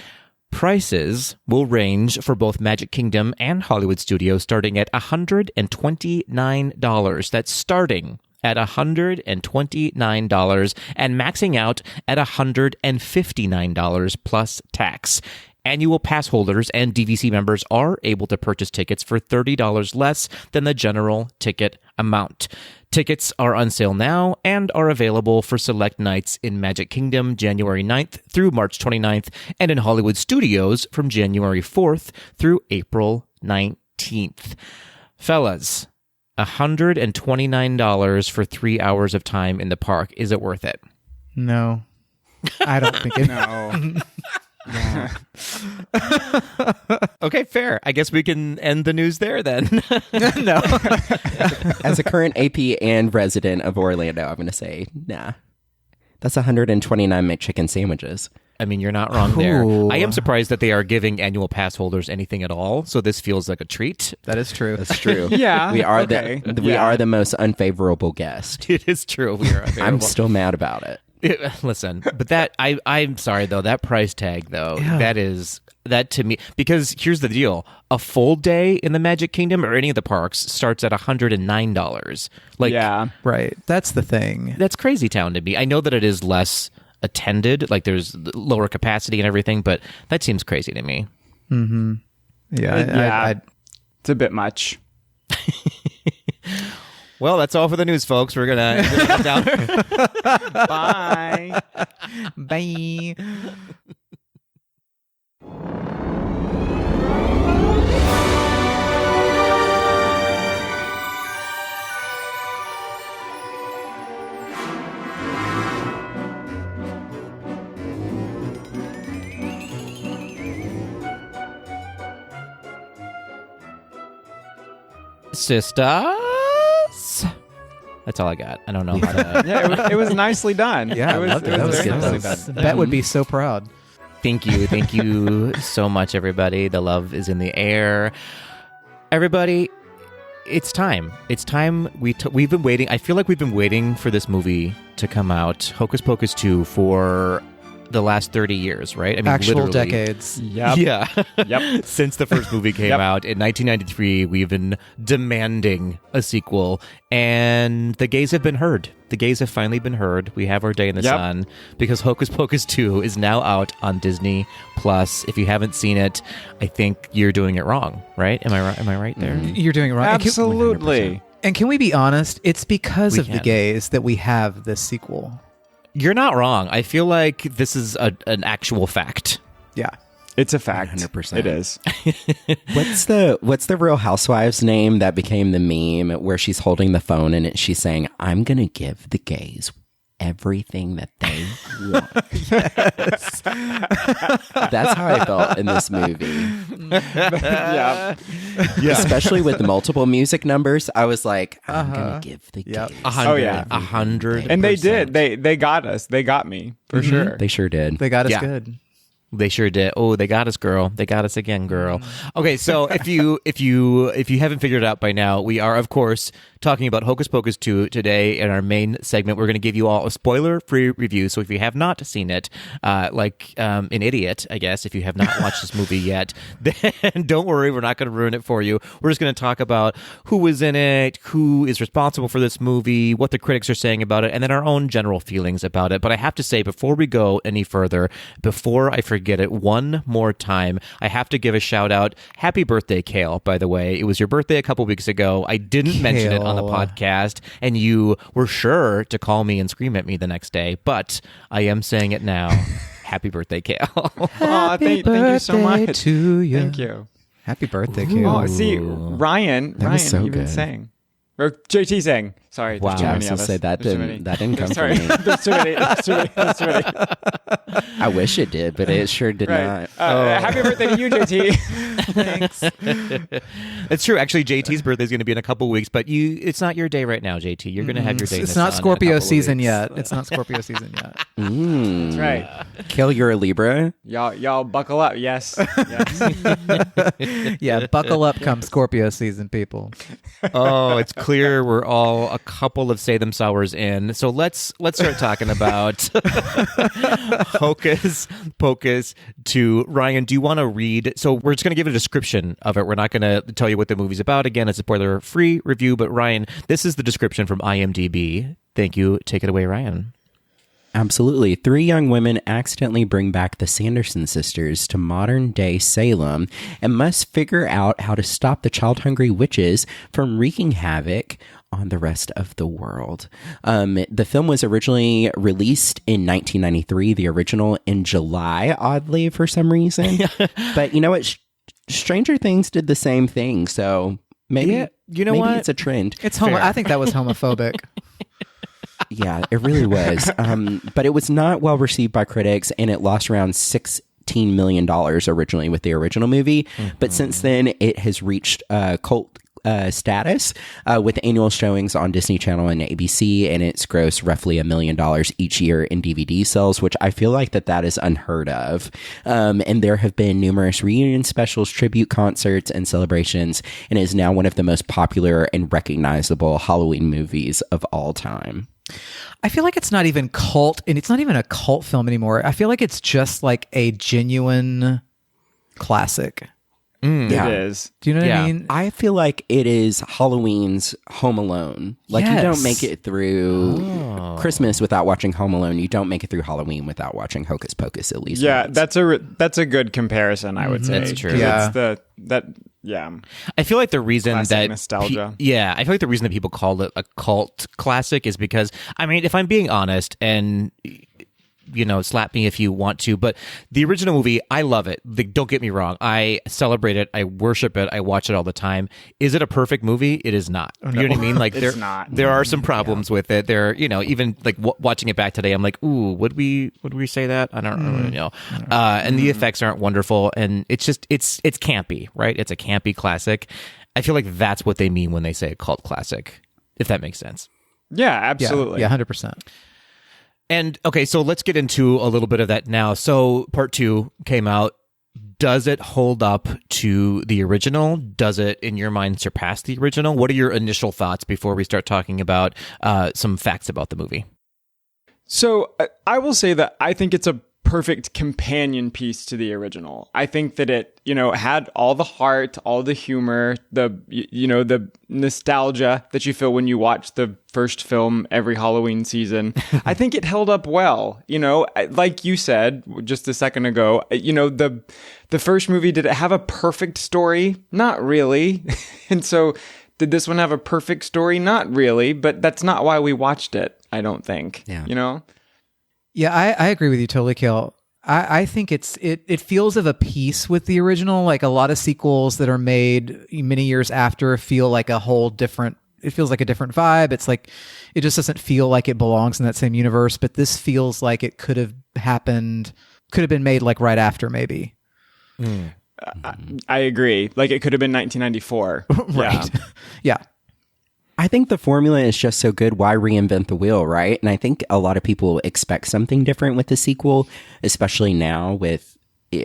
Prices will range for both Magic Kingdom and Hollywood Studios starting at $129. That's starting at $129 and maxing out at $159 plus tax. Annual pass holders and DVC members are able to purchase tickets for $30 less than the general ticket amount. Tickets are on sale now and are available for select nights in Magic Kingdom January 9th through March 29th and in Hollywood Studios from January 4th through April 19th. Fellas, $129 for 3 hours of time in the park. Is it worth it? No. I don't think it. No. Okay, fair. I guess we can end the news there then. No. As a current AP and resident of Orlando, I'm going to say, nah. That's 129 McChicken sandwiches. I mean, you're not wrong there. Ooh. I am surprised that they are giving annual pass holders anything at all, so this feels like a treat. That is true. That's true. Yeah, We are okay. we Yeah. are the most unfavorable guest. It is true. We are I'm unfavorable. still mad about it. Listen, but I'm sorry though, that price tag though, that to me, because here's the deal. A full day in the Magic Kingdom or any of the parks starts at $109. Like, Yeah. Right. That's the thing. that's crazy town to me. I know that it is less attended, like there's lower capacity and everything, but that seems crazy to me. Yeah. It's a bit much. Well, that's all for the news, folks. We're gonna get down. Bye. Bye. Sisters. That's all I got. I don't know how to. Yeah, it was nicely done. Yeah, it was, I loved it. it That was very good. nicely That was- done. Bet would be so proud. Thank you so much, everybody. The love is in the air. Everybody, it's time. It's time. We've been waiting. I feel like we've been waiting for this movie to come out, Hocus Pocus 2, for the last 30 years, right? I mean, Actual literally. decades. Yep. Yeah. Yep. Since the first movie came Yep. out in 1993, we've been demanding a sequel, and the gays have been heard. The gays have finally been heard. We have our day in the Yep. sun because Hocus Pocus 2 is now out on Disney Plus. If you haven't seen it, I think you're doing it wrong, right? Am I right there? You're doing it wrong. And can- Absolutely. And can we be honest? It's because We of the can. gays that we have this sequel. You're not wrong. I feel like this is an actual fact. Yeah. It's a fact. 100%. It is. What's the Real Housewives name that became the meme where she's holding the phone and she's saying, "I'm gonna give the gays everything that they want." That's how I felt in this movie. Yeah. Especially with the multiple music numbers. I was like, I'm gonna give the Yep. gays. 100. Oh, yeah. 100. And they did. They got us. They got me for sure. They sure did. They got us Yeah. good. They sure did. Oh, they got us, girl. They got us again, girl. Okay, so if you haven't figured it out by now, we are of course talking about Hocus Pocus 2 today in our main segment. We're going to give you all a spoiler-free review. So if you have not seen it, like an idiot, I guess, if you have not watched this movie yet, then don't worry, we're not going to ruin it for you. We're just going to talk about who was in it, who is responsible for this movie, what the critics are saying about it, and then our own general feelings about it. But I have to say, before we go any further, before I forget forget it one more time, I have to give a shout out. Happy birthday, Kale, by the way. It was your birthday a couple weeks ago. I didn't mention it on the podcast, and you were sure to call me and scream at me the next day, but I am saying it now. Happy birthday, Kale. Thank you so much. To you. Thank you. Happy birthday, Kale. Oh, see, Ryan so even good. sang. Or JT sang. Sorry, Wow. there's too Yeah, I many was of going to us. say that There's too many. that didn't come Sorry, from me. there's too many. There's too many. I wish it did, but it sure did Right. not. Happy birthday to you, JT. Thanks. It's true. Actually, JT's birthday is going to be in a couple weeks, but it's not your day right now, JT. You're going to have your day. in It's the not sun in a Scorpio couple of season weeks. yet. It's not Scorpio season yet. That's right. Kale, you're a Libra. Y'all buckle up. Yes. Yeah, buckle up come Scorpio season, people. Oh, it's clear we're all a couple of Say Them Sours in. So let's start talking about Hocus Pocus 2. Ryan, do you want to read? So we're just going to give a description of it. We're not going to tell you what the movie's about. Again, it's a spoiler-free review. But Ryan, this is the description from IMDb. Thank you. Take it away, Ryan. Absolutely. 3 young women accidentally bring back the Sanderson sisters to modern-day Salem and must figure out how to stop the child-hungry witches from wreaking havoc on the rest of the world. The film was originally released in 1993, the original in July, oddly, for some reason. But you know what? Stranger Things did the same thing, so maybe, Yeah, you know maybe what? it's a trend. It's I think that was homophobic. Yeah, it really was. But it was not well received by critics, and it lost around $16 million originally with the original movie. But since then, it has reached cult status with annual showings on Disney Channel and ABC, and it's grossed roughly $1 million each year in DVD sales, which I feel like that is unheard of. And there have been numerous reunion specials, tribute concerts, and celebrations, and is now one of the most popular and recognizable Halloween movies of all time. I feel like it's not even cult, and it's not even a cult film anymore. I feel like it's just like a genuine classic. Yeah. It is. Do you know what Yeah. I mean? I feel like it is Halloween's Home Alone. Like, you don't Yes. make it through Christmas without watching Home Alone. You don't make it through Halloween without watching Hocus Pocus, at least. Yeah, once. that's a good comparison, I would say. That's true. 'Cause Yeah. Yeah. I feel like the reason Classic that nostalgia. I feel like the reason that people call it a cult classic is because, I mean, if I'm being honest, and slap me if you want to, but the original movie, I love it. Don't get me wrong. I celebrate it. I worship it. I watch it all the time. Is it a perfect movie? It is not. You know what I mean? Like, It's not. There are some problems with it. There, even like watching it back today, I'm like, ooh, would we say that? I don't really know. And the effects aren't wonderful, and it's campy, right? It's a campy classic. I feel like that's what they mean when they say a cult classic, if that makes sense. Yeah, absolutely. Yeah, 100%. And okay, so let's get into a little bit of that now. So part 2 came out. Does it hold up to the original? Does it, in your mind, surpass the original? What are your initial thoughts before we start talking about some facts about the movie? So I will say that I think it's a perfect companion piece to the original. I think that it, had all the heart, all the humor, the nostalgia that you feel when you watch the first film every Halloween season. I think it held up well. Like you said just a second ago, the first movie, did it have a perfect story? Not really. And so did this one have a perfect story? Not really, but that's not why we watched it, I don't think. Yeah. Yeah, I agree with you totally, Kale. I think it feels of a piece with the original. Like a lot of sequels that are made many years after feel like a whole different. It feels like a different vibe. It's like it just doesn't feel like it belongs in that same universe. But this feels like it could have been made like right after, maybe. I agree. Like it could have been 1994. Right. Yeah. I think the formula is just so good. Why reinvent the wheel, right? And I think a lot of people expect something different with the sequel, especially now with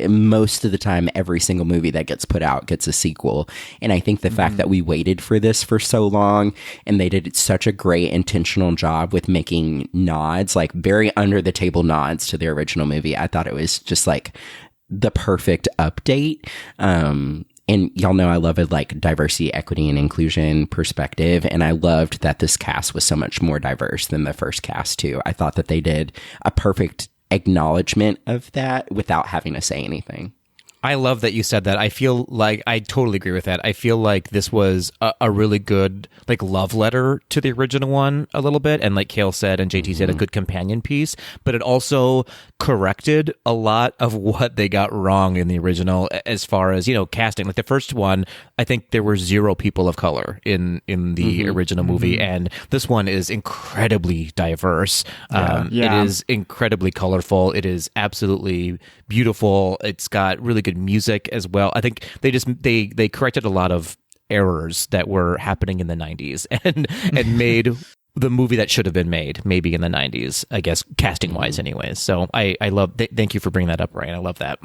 most of the time, every single movie that gets put out gets a sequel. And I think the fact that we waited for this for so long and they did such a great intentional job with making nods, like very under the table nods to the original movie. I thought it was just like the perfect update. And y'all know I love it, like diversity, equity, and inclusion perspective. And I loved that this cast was so much more diverse than the first cast too. I thought that they did a perfect acknowledgement of that without having to say anything. I love that you said that. I feel like I totally agree with that. I feel like this was a really good like love letter to the original one a little bit, and like Kale said and JT said, a good companion piece. But it also corrected a lot of what they got wrong in the original, as far as casting. Like the first one, I think there were 0 people of color in the original movie, and this one is incredibly diverse. It is incredibly colorful. It is absolutely beautiful. It's got really good music as well. I think they corrected a lot of errors that were happening in the 90s and made the movie that should have been made maybe in the 90s, I guess, casting wise anyways. So I love thank you for bringing that up, Ryan. I love that.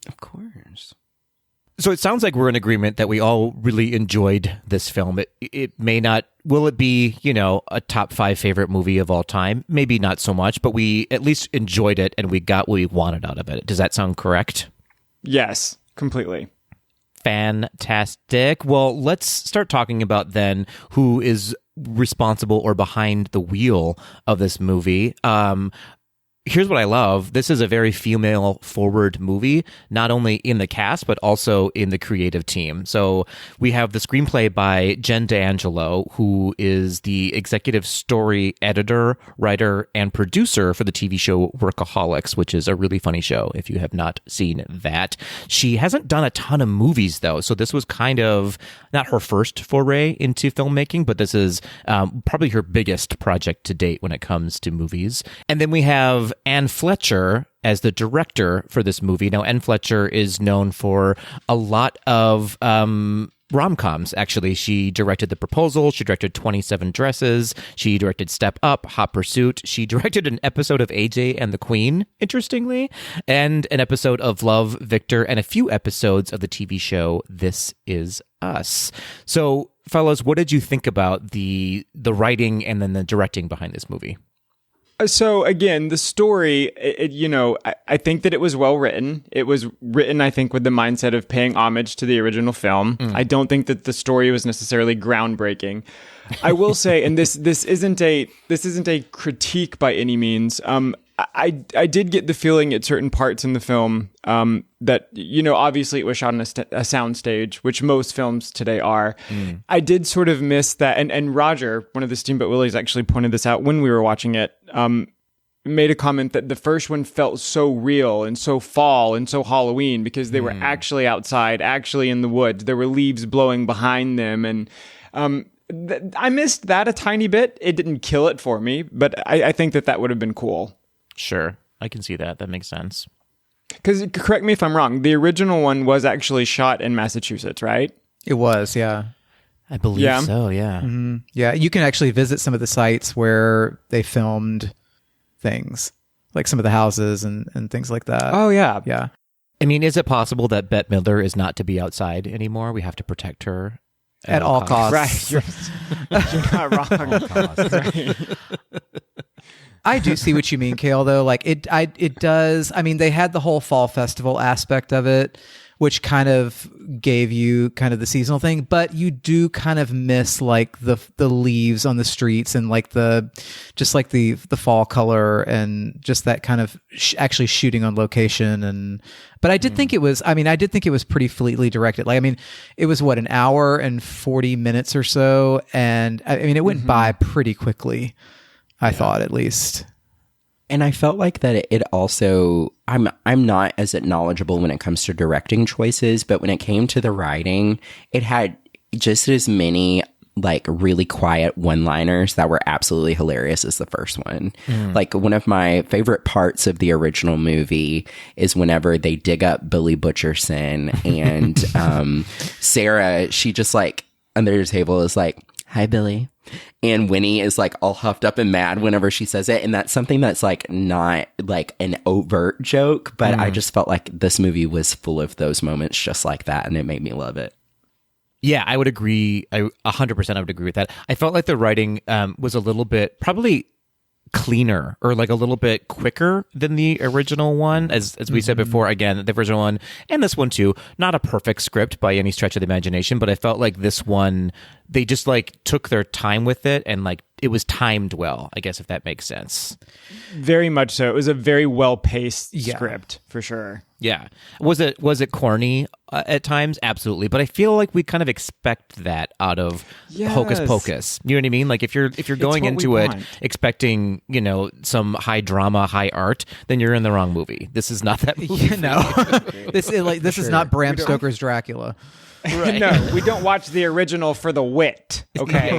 Of course. So it sounds like we're in agreement that we all really enjoyed this film. It may not, will it be, a top 5 favorite movie of all time? Maybe not so much, but we at least enjoyed it and we got what we wanted out of it. Does that sound correct? Yes, completely. Fantastic. Well, let's start talking about then who is responsible or behind the wheel of this movie. Here's what I love. This is a very female-forward movie, not only in the cast, but also in the creative team. So we have the screenplay by Jen D'Angelo, who is the executive story editor, writer, and producer for the TV show Workaholics, which is a really funny show if you have not seen that. She hasn't done a ton of movies, though, so this was kind of not her first foray into filmmaking, but this is probably her biggest project to date when it comes to movies. And then we have Anne Fletcher as the director for this movie. Now, Anne Fletcher is known for a lot of rom-coms, actually. She directed The Proposal, she directed 27 Dresses, she directed Step Up, Hot Pursuit, she directed an episode of AJ and the Queen, interestingly, and an episode of Love, Victor, and a few episodes of the TV show This Is Us. So, fellas, what did you think about the writing and then the directing behind this movie? So again, the story, I think that it was well written. It was written, I think, with the mindset of paying homage to the original film. I don't think that the story was necessarily groundbreaking. I will say, and this isn't a critique by any means. I did get the feeling at certain parts in the film that, obviously it was shot on a sound stage, which most films today are. I did sort of miss that. And Roger, one of the Steamboat Willies, actually pointed this out when we were watching it, made a comment that the first one felt so real and so fall and so Halloween because they were actually outside, actually in the woods. There were leaves blowing behind them. And I missed that a tiny bit. It didn't kill it for me, but I think that would have been cool. Sure, I can see that. That makes sense. Because, correct me if I'm wrong, the original one was actually shot in Massachusetts, right? It was, yeah. I believe so, yeah. Mm-hmm. Yeah, you can actually visit some of the sites where they filmed things, like some of the houses and things like that. Oh, yeah. Yeah. I mean, is it possible that Bette Midler is not to be outside anymore? We have to protect her at all costs. Right. You're not wrong. At all costs. Right. I do see what you mean, Kale, though. Like it does. I mean, they had the whole fall festival aspect of it, which kind of gave you kind of the seasonal thing, but you do kind of miss like the leaves on the streets and like the fall color and just that kind of actually shooting on location. But I did think it was, pretty fleetly directed. Like, I mean, it was an hour and 40 minutes or so. And I mean, it went by pretty quickly. I thought, at least. And I felt like that it also, I'm not as knowledgeable when it comes to directing choices, but when it came to the writing, it had just as many like really quiet one-liners that were absolutely hilarious as the first one. Like one of my favorite parts of the original movie is whenever they dig up Billy Butcherson and Sarah, she just like under the table is like, "Hi, Billy." And Winnie is like all huffed up and mad whenever she says it. And that's something that's like not like an overt joke, but I just felt like this movie was full of those moments just like that. And it made me love it. Yeah, I would agree. 100% I would agree with that. I felt like the writing was a little bit probably cleaner or like a little bit quicker than the original one. As we said before, again, the original one and this one too, not a perfect script by any stretch of the imagination, but I felt like this one, they just like took their time with it and like it was timed well, I guess, if that makes sense. Very much so. It was a very well-paced script, for sure. Yeah. Was it corny at times? Absolutely. But I feel like we kind of expect that out of Hocus Pocus. You know what I mean? Like if you're going into it expecting, some high drama, high art, then you're in the wrong movie. This is not that movie. This is not Bram Stoker's Dracula. Right. No, we don't watch the original for the wit. Okay.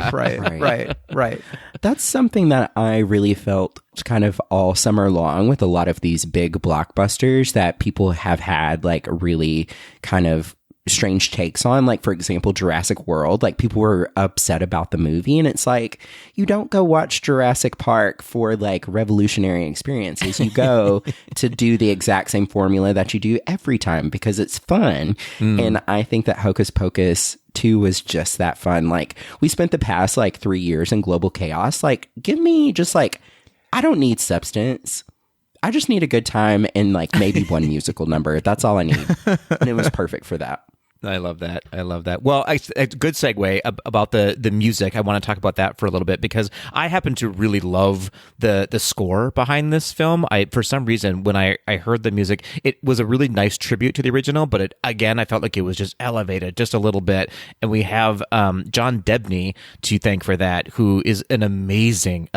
Right. That's something that I really felt kind of all summer long with a lot of these big blockbusters that people have had like really kind of strange takes on. Like, for example, Jurassic World. Like, people were upset about the movie, and it's like, you don't go watch Jurassic Park for like revolutionary experiences. You go to do the exact same formula that you do every time because it's fun. And I think that Hocus Pocus 2 was just that fun. Like, we spent the past like 3 years in global chaos. Like, give me just like, I don't need substance. I just need a good time and like maybe one musical number. That's all I need. And it was perfect for that. I love that. Well, a good segue about the music. I want to talk about that for a little bit because I happen to really love the score behind this film. For some reason, when I heard the music, it was a really nice tribute to the original, but I felt like it was just elevated just a little bit. And we have John Debney to thank for that, who is an amazing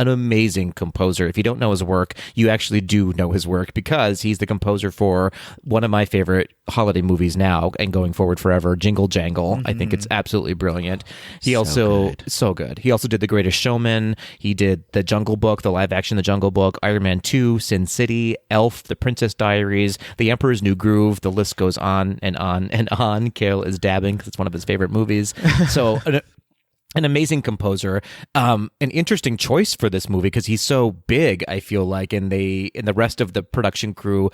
composer. If you don't know his work, you actually do know his work because he's the composer for one of my favorite holiday movies now and going forward forever, Jingle Jangle. I think it's absolutely brilliant. So good. He also did The Greatest Showman. He did The Jungle Book, the live action The Jungle Book, Iron Man 2, Sin City, Elf, The Princess Diaries, The Emperor's New Groove. The list goes on and on and on. Kale is dabbing because it's one of his favorite movies. So an amazing composer, an interesting choice for this movie because he's so big, I feel like, and the rest of the production crew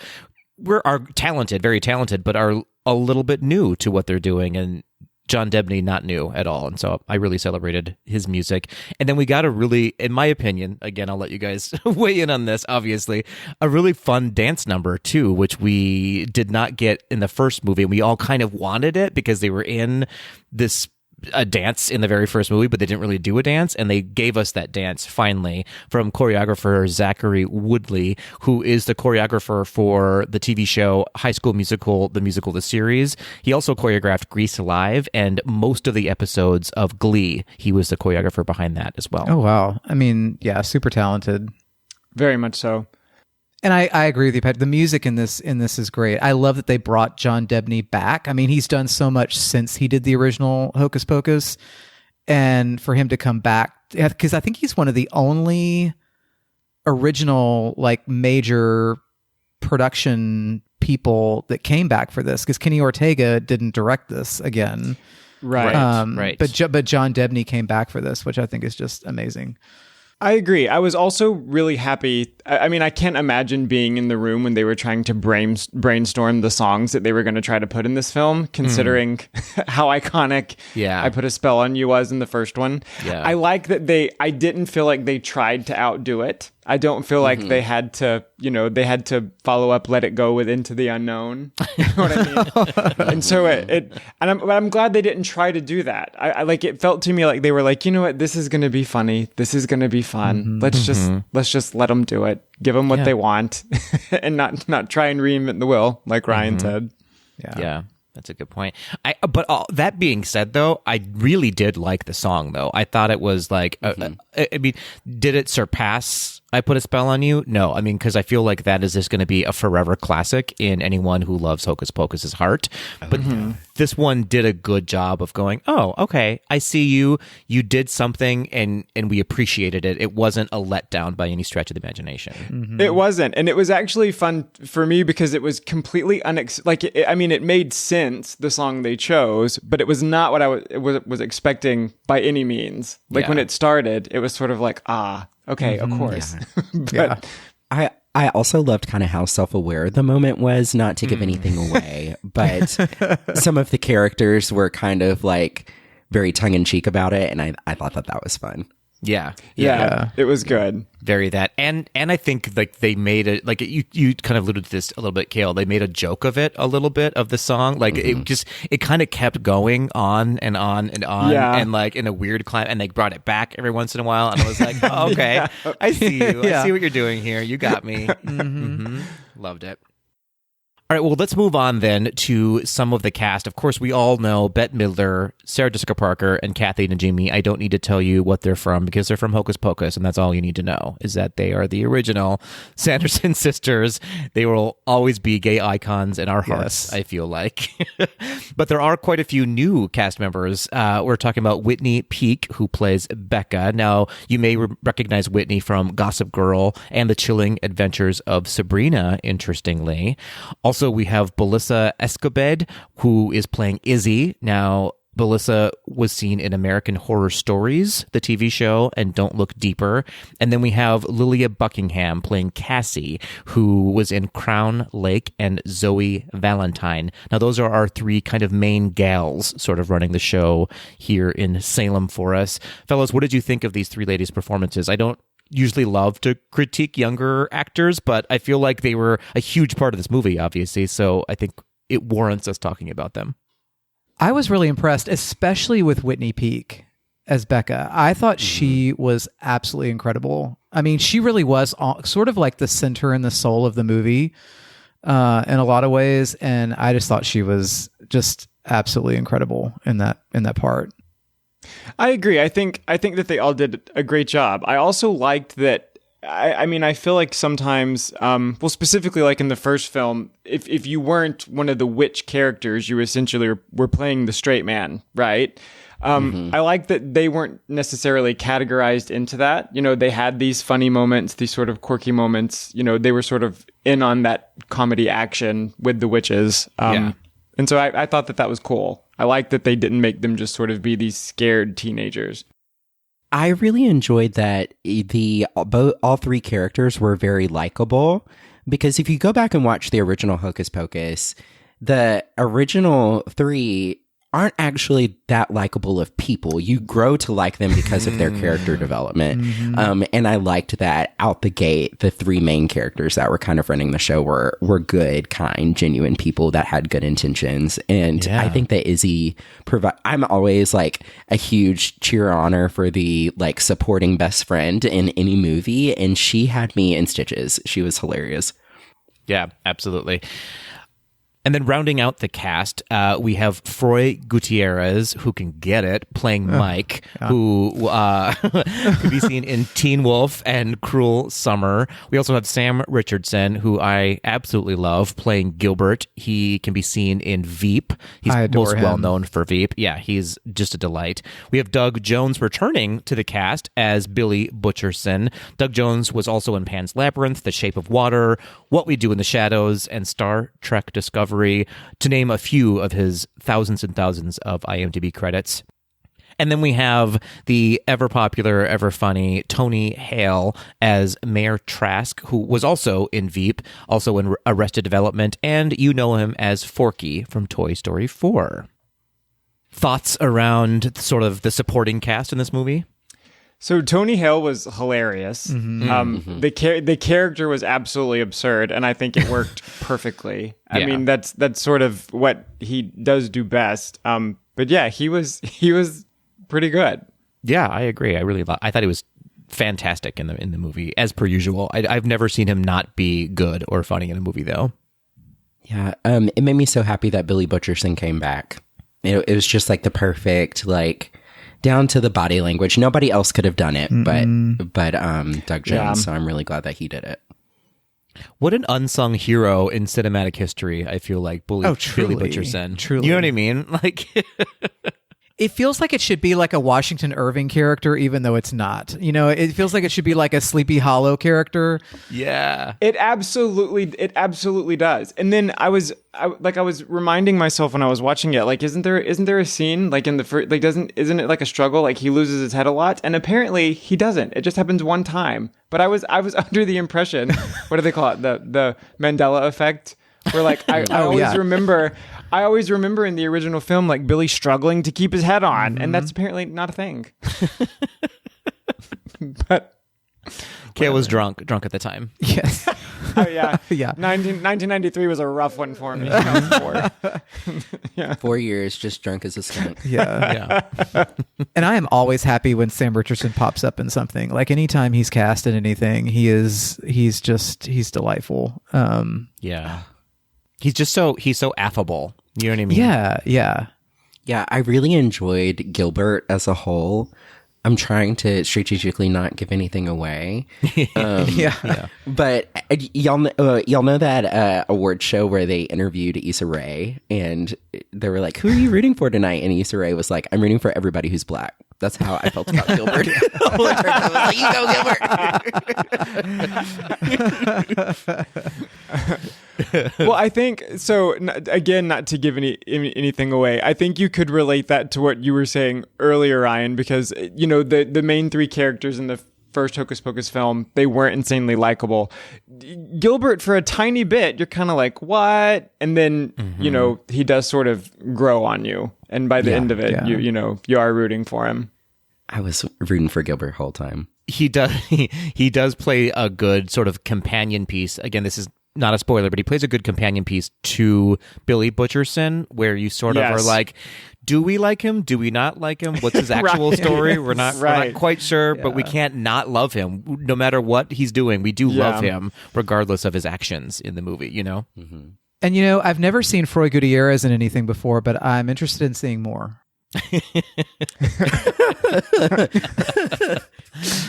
are talented, very talented, but are a little bit new to what they're doing. And John Debney, not new at all. And so I really celebrated his music. And then we got a really, in my opinion, again, I'll let you guys weigh in on this, obviously, a really fun dance number too, which we did not get in the first movie. And we all kind of wanted it because they were in this a dance in the very first movie, but they didn't really do a dance, and they gave us that dance finally from choreographer Zachary Woodley, who is the choreographer for the TV show High School Musical, the series. He also choreographed Grease Live and most of the episodes of Glee. He was the choreographer behind that as well. Oh, wow. I mean, yeah, super talented. Very much so. And I agree with you, Pat. The music in this is great. I love that they brought John Debney back. I mean, he's done so much since he did the original Hocus Pocus, and for him to come back, because I think he's one of the only original like major production people that came back for this, because Kenny Ortega didn't direct this again, right? Right. But John Debney came back for this, which I think is just amazing. I agree. I was also really happy. I mean, I can't imagine being in the room when they were trying to brainstorm the songs that they were going to try to put in this film, considering how iconic I Put a Spell on You was in the first one. Yeah. I like that I didn't feel like they tried to outdo it. I don't feel like they had to, follow up Let It Go with Into the Unknown. You know what I mean? And so I'm glad they didn't try to do that. I like, it felt to me like they were like, you know what, this is going to be funny. This is going to be fun. Let's just let them do it. Give them what they want and not try and reinvent the wheel, like Ryan said. Yeah. That's a good point. But that being said, though, I really did like the song, though. I thought it was like, I mean, did it surpass I Put a Spell on You? No. I mean, because I feel like that is just going to be a forever classic in anyone who loves Hocus Pocus's heart. But this one did a good job of going, oh, okay, I see you. You did something and we appreciated it. It wasn't a letdown by any stretch of the imagination. It wasn't. And it was actually fun for me because it was completely it made sense, the song they chose, but it was not what I was expecting by any means. Like when it started, it was sort of like, okay, of course. Yeah. But I also loved kind of how self-aware the moment was, not to give anything away, but some of the characters were kind of like very tongue-in-cheek about it, and I thought that was fun. Yeah, it was good. Very that, and I think like they made it like you kind of alluded to this a little bit, Kale. They made a joke of it a little bit of the song, like it kind of kept going on and on and on, and like in a weird climb, and they brought it back every once in a while, and I was like, oh, okay, I see you, I see what you're doing here. You got me. Loved it. All right, well, let's move on then to some of the cast. Of course, we all know Bette Midler, Sarah Jessica Parker, and Kathy Najimy. I don't need to tell you what they're from because they're from Hocus Pocus, and that's all you need to know, is that they are the original Sanderson sisters. They will always be gay icons in our hearts, I feel like. But there are quite a few new cast members. We're talking about Whitney Peak, who plays Becca. Now, you may recognize Whitney from Gossip Girl and The Chilling Adventures of Sabrina, interestingly. Also, we have Belissa Escobedo, who is playing Izzy. Now, Belissa was seen in American Horror Stories, the TV show, and Don't Look Deeper. And then we have Lilia Buckingham playing Cassie, who was in Crown Lake, and Zoe Valentine. Now, those are our three kind of main gals sort of running the show here in Salem for us. Fellas, what did you think of these three ladies' performances? I don't usually love to critique younger actors, but I feel like they were a huge part of this movie, obviously, so I think it warrants us talking about them. I was really impressed, especially with Whitney Peak as Becca. I thought she was absolutely incredible. I mean, she really was sort of like the center and the soul of the movie in a lot of ways, and I just thought she was just absolutely incredible in that part. I agree. I think that they all did a great job. I also liked that. I mean, I feel like sometimes, well, specifically like in the first film, if you weren't one of the witch characters, you essentially were playing the straight man, right? I like that they weren't necessarily categorized into that. You know, they had these funny moments, these sort of quirky moments. You know, they were sort of in on that comedy action with the witches. And so I thought that was cool. I like that they didn't make them just sort of be these scared teenagers. I really enjoyed that all three characters were very likable, because if you go back and watch the original Hocus Pocus, the original three aren't actually that likable of people. You grow to like them because of their character development. And I liked that out the gate, the three main characters that were kind of running the show were good, kind, genuine people that had good intentions. And I think that Izzy I'm always like a huge cheer honor for the like supporting best friend in any movie. And she had me in stitches. She was hilarious. Yeah, absolutely. And then rounding out the cast, we have Froy Gutierrez, who can get it, playing Mike, who could be seen in Teen Wolf and Cruel Summer. We also have Sam Richardson, who I absolutely love, playing Gilbert. He can be seen in Veep. He's most well known for Veep. Yeah, he's just a delight. We have Doug Jones returning to the cast as Billy Butcherson. Doug Jones was also in Pan's Labyrinth, The Shape of Water, What We Do in the Shadows, and Star Trek Discovery, to name a few of his thousands and thousands of IMDb credits. And then we have the ever-popular, ever-funny Tony Hale as Mayor Trask, who was also in Veep, also in Arrested Development, and you know him as Forky from Toy Story 4. Thoughts around sort of the supporting cast in this movie? So Tony Hale was hilarious. The character was absolutely absurd, and I think it worked perfectly. I mean, that's sort of what he does do best. But yeah, he was pretty good. Yeah, I agree. I thought he was fantastic in the movie, as per usual. I've never seen him not be good or funny in a movie, though. Yeah, it made me so happy that Billy Butcherson came back. It was just like the perfect, like, down to the body language. Nobody else could have done it, but Doug Jones. Yeah. So I'm really glad that he did it. What an unsung hero in cinematic history, I feel like, Billy Butcherson. Truly. You know what I mean? Like, it feels like it should be like a Washington Irving character, even though it's not. You know, it feels like it should be like a Sleepy Hollow character. Yeah. It absolutely does. And then I was reminding myself when I was watching it, like, isn't there a scene like in the first, like, isn't it like a struggle? Like, he loses his head a lot, and apparently he doesn't. It just happens one time. But I was under the impression, what do they call it? The Mandela effect, where like I always remember in the original film, like, Billy struggling to keep his head on, and that's apparently not a thing. But Kale was drunk at the time. Yes. oh yeah, Yeah. 1993 was a rough one for me. Yeah. 4 years just drunk as a skunk. Yeah. Yeah. And I am always happy when Sam Richardson pops up in something. Like anytime he's cast in anything, he's delightful. Yeah. He's so affable. You know what I mean? Yeah. Yeah, I really enjoyed Gilbert as a whole. I'm trying to strategically not give anything away. Yeah. But y'all know that award show where they interviewed Issa Rae and they were like, "Who are you rooting for tonight?" And Issa Rae was like, "I'm rooting for everybody who's black." That's how I felt about Gilbert. I was like, "You go, Gilbert." Well, I think so. Again, not to give anything away, I think you could relate that to what you were saying earlier, Ryan, because the main three characters in the first Hocus Pocus film, they weren't insanely likable. Gilbert, for a tiny bit, you're kind of like, what? And then he does sort of grow on you, and by the end of it, you are rooting for him. I was rooting for Gilbert the whole time. He does play a good sort of companion piece. Again, this is not a spoiler, but he plays a good companion piece to Billy Butcherson, where you sort of are like, do we like him? Do we not like him? What's his actual story? We're not quite sure, but we can't not love him. No matter what he's doing, we do love him, regardless of his actions in the movie, Mm-hmm. And I've never seen Froy Gutierrez in anything before, but I'm interested in seeing more.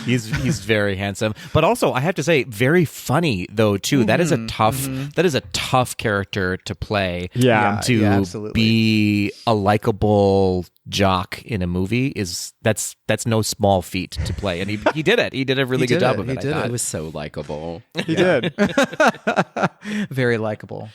He's very handsome, but also I have to say very funny though too. That is a tough character to play. To be a likable jock in a movie that's no small feat to play, and he did it. He did a really good job of it. It was so likable. He did. Very likable.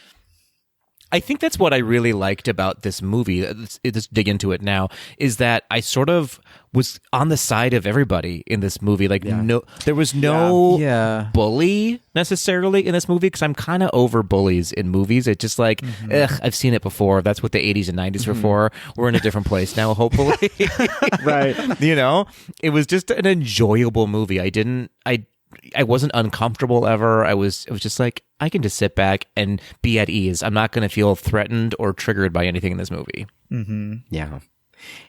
I think that's what I really liked about this movie. Let's dig into it now. Is that I sort of was on the side of everybody in this movie. Like, there was no bully necessarily in this movie, because I'm kind of over bullies in movies. It's just like, I've seen it before. That's what the 80s and 90s were for. We're in a different place now, hopefully. Right. It was just an enjoyable movie. I wasn't uncomfortable ever. I was just like, I can just sit back and be at ease. I'm not going to feel threatened or triggered by anything in this movie. Mm-hmm. Yeah.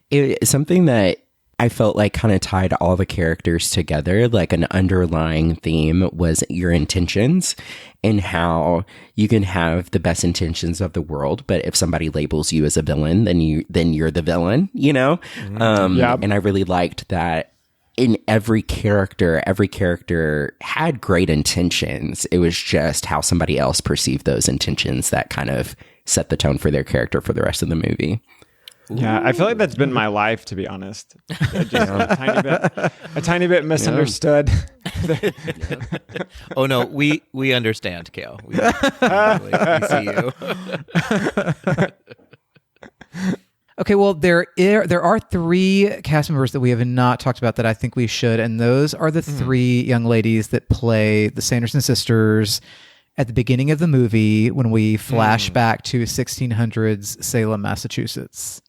It's something that I felt like kind of tied all the characters together. Like an underlying theme was your intentions, and how you can have the best intentions of the world, but if somebody labels you as a villain, then you're the villain, And I really liked that. In every character had great intentions. It was just how somebody else perceived those intentions that kind of set the tone for their character for the rest of the movie. Yeah, I feel like that's been my life, to be honest. Just a tiny bit misunderstood. Oh no, we understand, Kale. We see you. Okay, well, there are three cast members that we have not talked about that I think we should, and those are the three young ladies that play the Sanderson sisters at the beginning of the movie when we flash back to 1600s Salem, Massachusetts.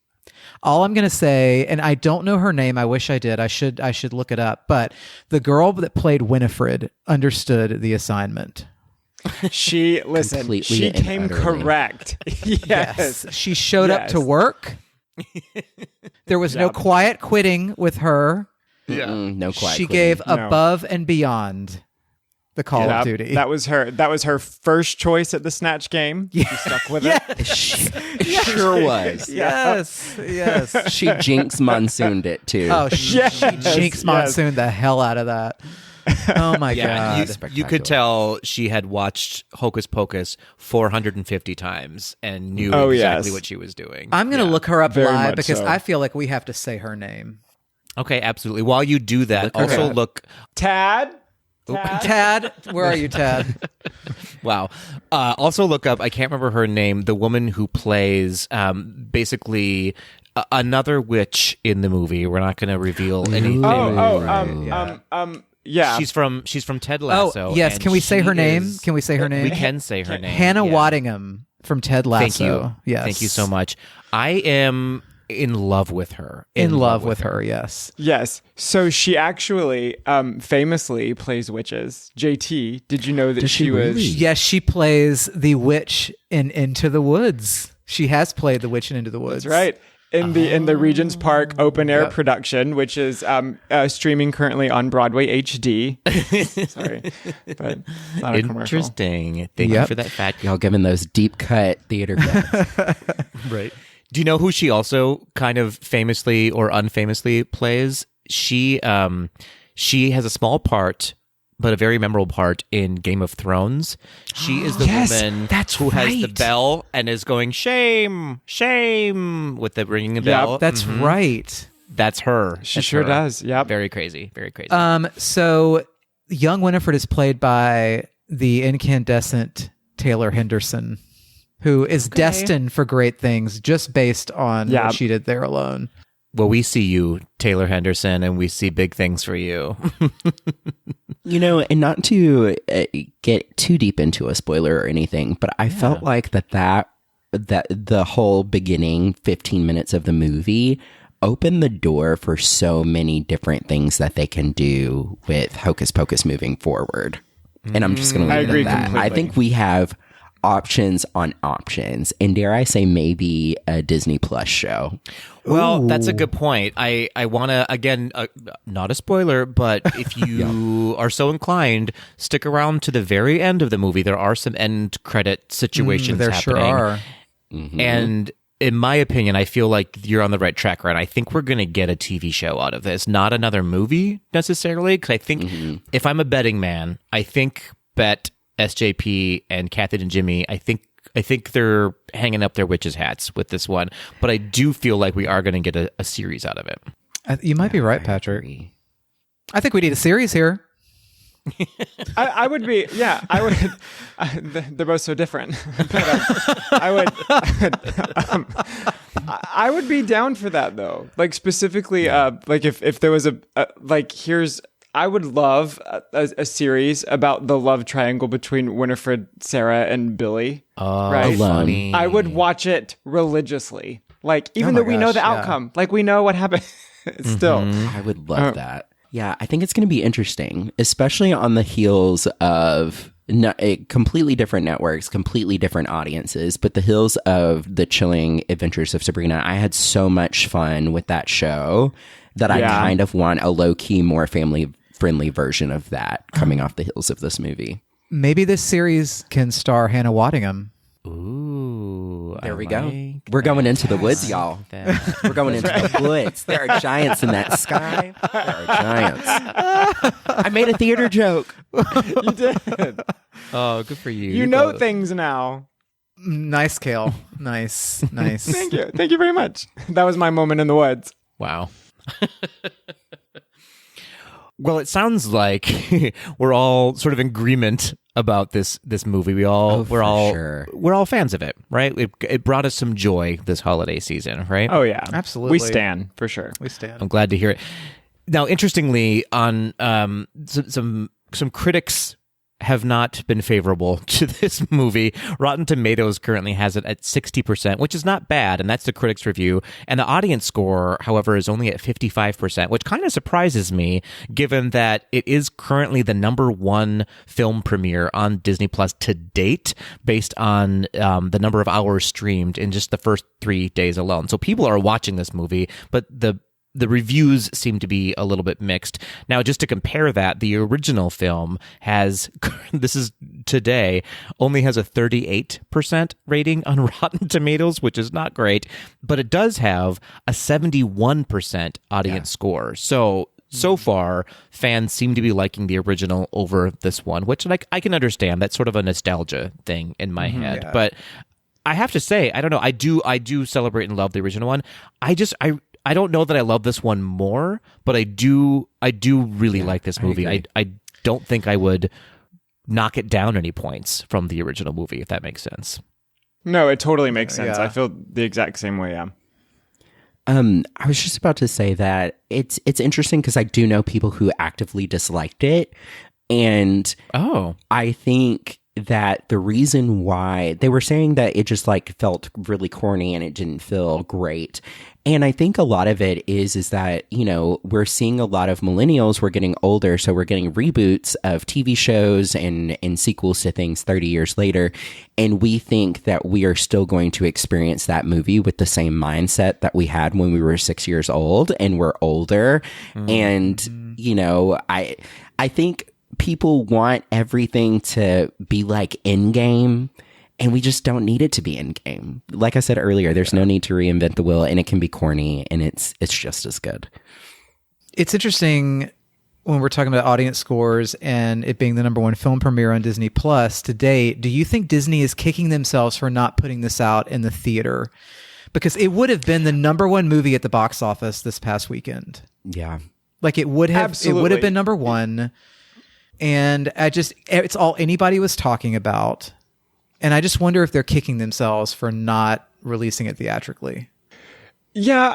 All I'm going to say, and I don't know her name, I wish I did, I should look it up, but the girl that played Winifred understood the assignment. She came correct. Yes. She showed up to work. There was no quiet quitting with her. No quiet She quitting. gave above and beyond the call of duty. That was her first choice at the snatch game. She stuck with it. She sure was. Yes. She Jinx Monsooned it too. Oh, she Jinx Monsoon the hell out of that. Oh my God. You could tell she had watched Hocus Pocus 450 times and knew exactly what she was doing. I'm going to look her up Very live much because so. I feel like we have to say her name. Okay, absolutely. While you do that, also look... Tad, where are you, Tad? Wow. Also look up, I can't remember her name, the woman who plays basically another witch in the movie. We're not going to reveal anything. Yeah. She's from Ted Lasso. Oh, yes. Can we say her name? We can say her name. Hannah Waddingham from Ted Lasso. Thank you. Yes. Thank you so much. I am in love with her. In love with her, yes. Yes. So she actually famously plays witches. JT, did you know that she was... really? Yes, she plays the witch in Into the Woods. She has played the witch in Into the Woods. That's right. In the Regent's Park open air production, which is streaming currently on Broadway HD. Sorry, but it's not a commercial. Interesting. Thank you for that fact. Y'all giving those deep cut theater cuts. Right. Do you know who she also kind of famously or unfamously plays? She has a small part, but a very memorable part in Game of Thrones. She is the woman who has the bell and is going, shame, shame, with the ringing the bell. That's right. That's her. She sure does. Yep. Very crazy. Very crazy. So young Winifred is played by the incandescent Taylor Henderson, who is destined for great things just based on what she did there alone. Well, we see you, Taylor Henderson, and we see big things for you. And not to get too deep into a spoiler or anything, but I felt like that the whole beginning 15 minutes of the movie opened the door for so many different things that they can do with Hocus Pocus moving forward. And I'm just going to leave it at that. Completely. I think we have options on options, and dare I say maybe a Disney Plus show. Well, that's a good point. I want to, again, not a spoiler, but if you are so inclined, stick around to the very end of the movie. There are some end credit situations there happening. sure are. And in my opinion, I feel like you're on the right track, right? I think we're going to get a TV show out of this, not another movie necessarily, because I think if I'm a betting man, I think bet SJP and Kathy and Jimmy, I think they're hanging up their witches' hats with this one, but I do feel like we are going to get a series out of it. You might be right, Patrick. I think we need a series here. I would be, I would. They're both so different. But, I would be down for that though. Like specifically, like if there was I would love a series about the love triangle between Winifred, Sarah, and Billy. Right? Funny. I would watch it religiously. Like, even though we know the outcome, like we know what happened. Still, I would love that. Yeah, I think it's going to be interesting, especially on the heels of completely different networks, completely different audiences, but the heels of The Chilling Adventures of Sabrina. I had so much fun with that show that I kind of want a low-key, more family-friendly version of that coming off the heels of this movie. Maybe this series can star Hannah Waddingham. Ooh, there we go. We're going into the woods, y'all. We're going into the woods. There are giants in that sky. There are giants. I made a theater joke. You did. Oh, good for you. You know things now. Nice, Kale. Nice. Thank you. Thank you very much. That was my moment in the woods. Wow. Well, it sounds like we're all sort of in agreement about this movie. We're all fans of it, right? It brought us some joy this holiday season, right? Oh yeah, absolutely. We stand for sure. We stand. I'm glad to hear it. Now, interestingly, on some critics have not been favorable to this movie. Rotten Tomatoes currently has it at 60%, which is not bad, and that's the critics' review. And the audience score, however, is only at 55%, which kind of surprises me, given that it is currently the #1 film premiere on Disney Plus to date, based on the number of hours streamed in just the first 3 days alone. So people are watching this movie, but the reviews seem to be a little bit mixed. Now, just to compare that, the original film has, this is today, only has a 38% rating on Rotten Tomatoes, which is not great, but it does have a 71% audience score. So far, fans seem to be liking the original over this one, which I can understand. That's sort of a nostalgia thing in my head. Yeah. But I have to say, I don't know, I do celebrate and love the original one. I don't know that I love this one more, but I do really like this movie. I don't think I would knock it down any points from the original movie, if that makes sense. No, it totally makes sense. I feel the exact same way, yeah. I was just about to say that it's interesting because I do know people who actively disliked it. And I think that the reason why they were saying that it just like felt really corny and it didn't feel great. And I think a lot of it is that, you know, we're seeing a lot of millennials, we're getting older, so we're getting reboots of TV shows and sequels to things 30 years later. And we think that we are still going to experience that movie with the same mindset that we had when we were 6 years old and we're older. And, you know, I think people want everything to be like Endgame. And we just don't need it to be Endgame. Like I said earlier, there's no need to reinvent the wheel, and it can be corny, and it's just as good. It's interesting when we're talking about audience scores and it being the number one film premiere on Disney Plus to date. Do you think Disney is kicking themselves for not putting this out in the theater? Because it would have been the number one movie at the box office this past weekend. Yeah, like it would have. Absolutely. It would have been number one, and it's all anybody was talking about. And I just wonder if they're kicking themselves for not releasing it theatrically. Yeah,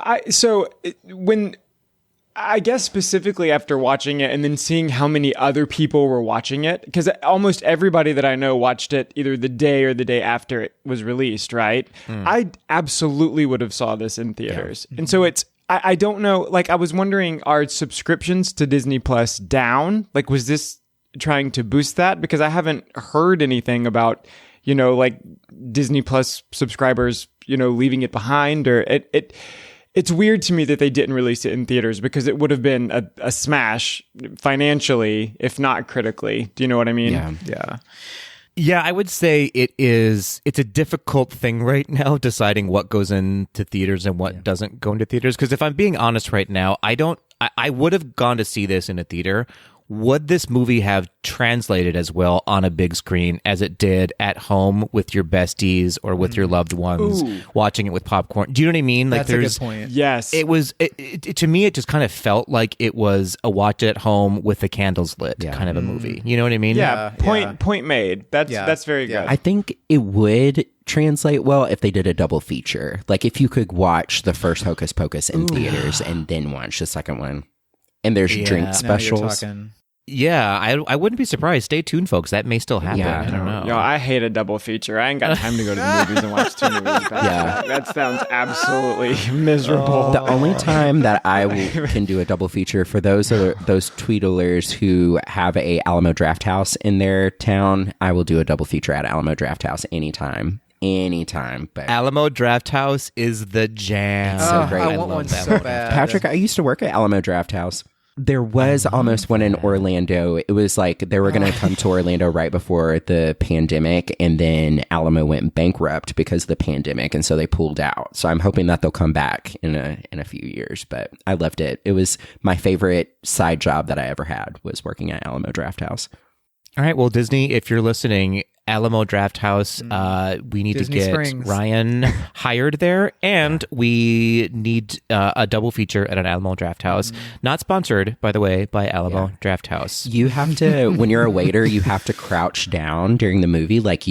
I guess specifically after watching it and then seeing how many other people were watching it, because almost everybody that I know watched it either the day or the day after it was released, right? I absolutely would have saw this in theaters. Yeah. And so I don't know, like I was wondering, are subscriptions to Disney Plus down? Like, was this trying to boost that? Because I haven't heard anything about, you know, like Disney Plus subscribers, you know, leaving it behind, or it's weird to me that they didn't release it in theaters because it would have been a smash financially, if not critically. Do you know what I mean? Yeah. Yeah, I would say it's a difficult thing right now deciding what goes into theaters and what doesn't go into theaters. Because if I'm being honest right now, I would have gone to see this in a theater. Would this movie have translated as well on a big screen as it did at home with your besties or with your loved ones watching it with popcorn? Do you know what I mean? Like, that's a good point. Yes. It was, to me, it just kind of felt like it was a watch it at home with the candles lit kind of a movie. You know what I mean? Yeah. Point made. That's very good. I think it would translate well if they did a double feature. Like if you could watch the first Hocus Pocus in theaters and then watch the second one. And there's drink specials. Yeah, I wouldn't be surprised. Stay tuned, folks. That may still happen. Yeah. I don't know. Yo, I hate a double feature. I ain't got time to go to the movies and watch two movies. That sounds absolutely miserable. The only time that can do a double feature for those tweedlers who have a Alamo Draft House in their town, I will do a double feature at Alamo Draft House anytime. But Alamo Draft House is the jam. It's so great. I want one so bad. Patrick, I used to work at Alamo Draft House. There was almost one in Orlando. It was like they were going to come to Orlando right before the pandemic, and then Alamo went bankrupt because of the pandemic, and so they pulled out. So I'm hoping that they'll come back in a few years. But I loved it. It was my favorite side job that I ever had, was working at Alamo Draft House. All right, well, Disney, if you're listening, Alamo Draft House, we need Disney to get Springs. Ryan hired there, and we need a double feature at an Alamo Draft House. Not sponsored, by the way, by Alamo Draft House. You have to, when you're a waiter, you have to crouch down during the movie. Like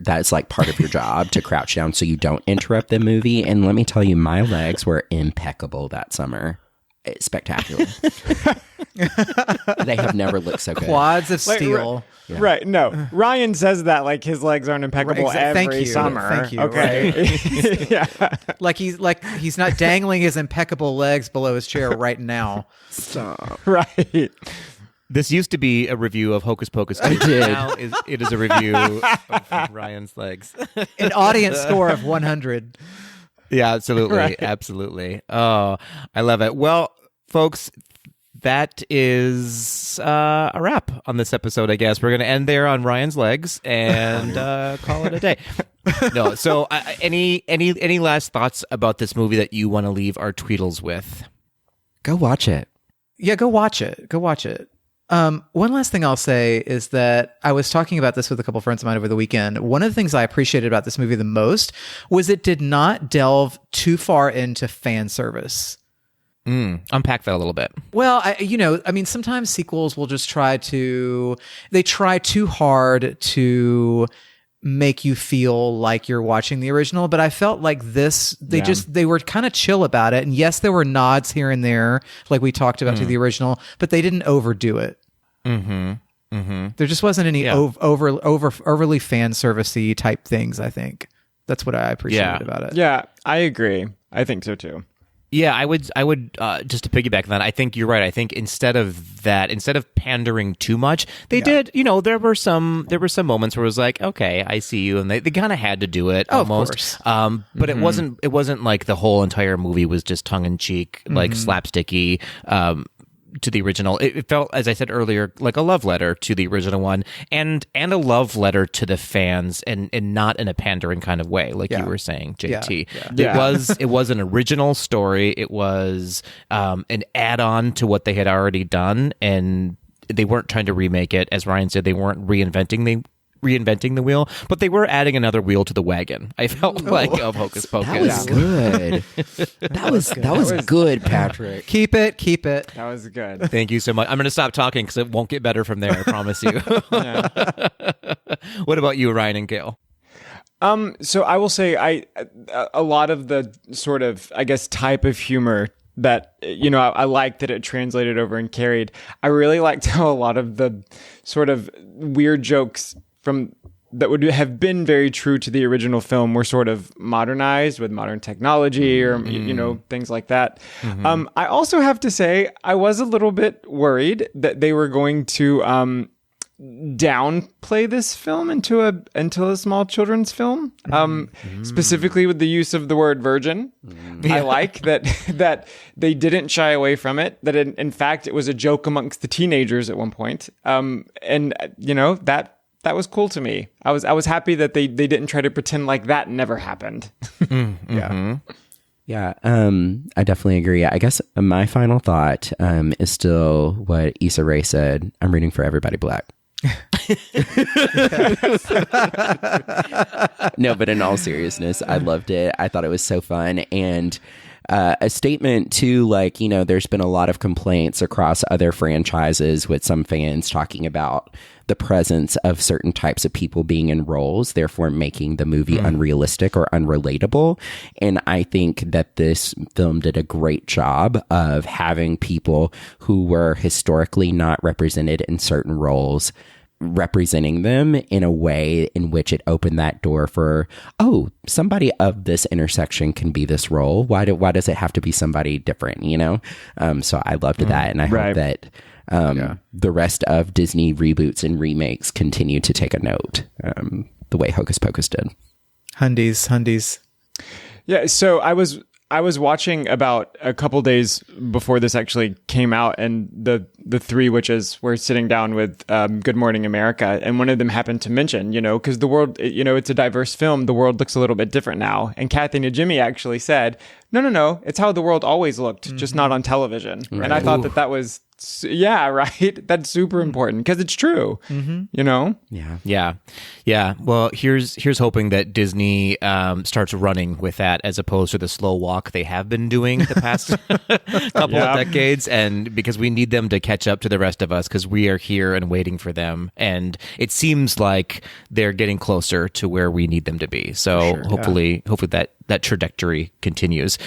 that's like part of your job, to crouch down so you don't interrupt the movie. And let me tell you, my legs were impeccable that summer. It's spectacular. They have never looked so good. Quads of steel. Right. No. Ryan says that like his legs aren't impeccable every summer. Thank you. Okay. Right. Yeah. Like he's not dangling his impeccable legs below his chair right now. Stop. Right. This used to be a review of Hocus Pocus. I did. Now it is a review of Ryan's legs. An audience score of 100. Yeah, absolutely. Right. Absolutely. Oh, I love it. Well, folks, that is a wrap on this episode, I guess. We're going to end there on Ryan's legs and call it a day. No, so any last thoughts about this movie that you want to leave our tweedles with? Go watch it. Yeah, go watch it. Go watch it. One last thing I'll say is that I was talking about this with a couple friends of mine over the weekend. One of the things I appreciated about this movie the most was it did not delve too far into fan service. Unpack that a little bit. Well, sometimes sequels will just try too hard to make you feel like you're watching the original, but I felt like they were kind of chill about it. And yes, there were nods here and there, like we talked about to the original, but they didn't overdo it. There just wasn't any overly fan servicey type things. I think that's what I appreciated about it. Yeah, I agree. I think so too. Yeah, I would just to piggyback on that, I think you're right. I think instead of pandering too much, they did, there were some moments where it was like, okay, I see you, and they kind of had to do it almost. But it wasn't like the whole entire movie was just tongue in cheek, like slapsticky. To the original, it felt, as I said earlier, like a love letter to the original one, and a love letter to the fans, and not in a pandering kind of way, like you were saying, JT. It was an original story. It was an add-on to what they had already done, and they weren't trying to remake it. As Ryan said, they weren't reinventing the wheel, but they were adding another wheel to the wagon. I felt like of Hocus Pocus. That was good. That was good, Patrick. Keep it. That was good. Thank you so much. I'm going to stop talking because it won't get better from there. I promise you. What about you, Ryan and Kale? So I will say a lot of the sort of, I guess, type of humor that, I like that it translated over and carried. I really liked how a lot of the sort of weird jokes that would have been very true to the original film were sort of modernized with modern technology or, things like that. I also have to say, I was a little bit worried that they were going to downplay this film into a small children's film, specifically with the use of the word virgin. I like that they didn't shy away from it, that in fact it was a joke amongst the teenagers at one point. That was cool to me. I was happy that they didn't try to pretend like that never happened. Yeah, I definitely agree. I guess my final thought is still what Issa Rae said. I'm rooting for everybody black. No, but in all seriousness, I loved it. I thought it was so fun. And a statement too, like, there's been a lot of complaints across other franchises with some fans talking about the presence of certain types of people being in roles, therefore making the movie unrealistic or unrelatable. And I think that this film did a great job of having people who were historically not represented in certain roles representing them in a way in which it opened that door for, somebody of this intersection can be this role. Why does it have to be somebody different, So I loved that, and I hope that the rest of Disney reboots and remakes continue to take a note the way Hocus Pocus did. Hundies. Yeah, so I was watching about a couple days before this actually came out, and the three witches were sitting down with Good Morning America, and one of them happened to mention, because the world, it's a diverse film, the world looks a little bit different now. And Kathy Najimy actually said, no, it's how the world always looked, just not on television. Right. And I thought that was, right? That's super important because it's true, Yeah. Well, here's hoping that Disney starts running with that as opposed to the slow walk they have been doing the past couple of decades, and because we need them to catch up to the rest of us because we are here and waiting for them, and it seems like they're getting closer to where we need them to be. So hopefully that trajectory continues.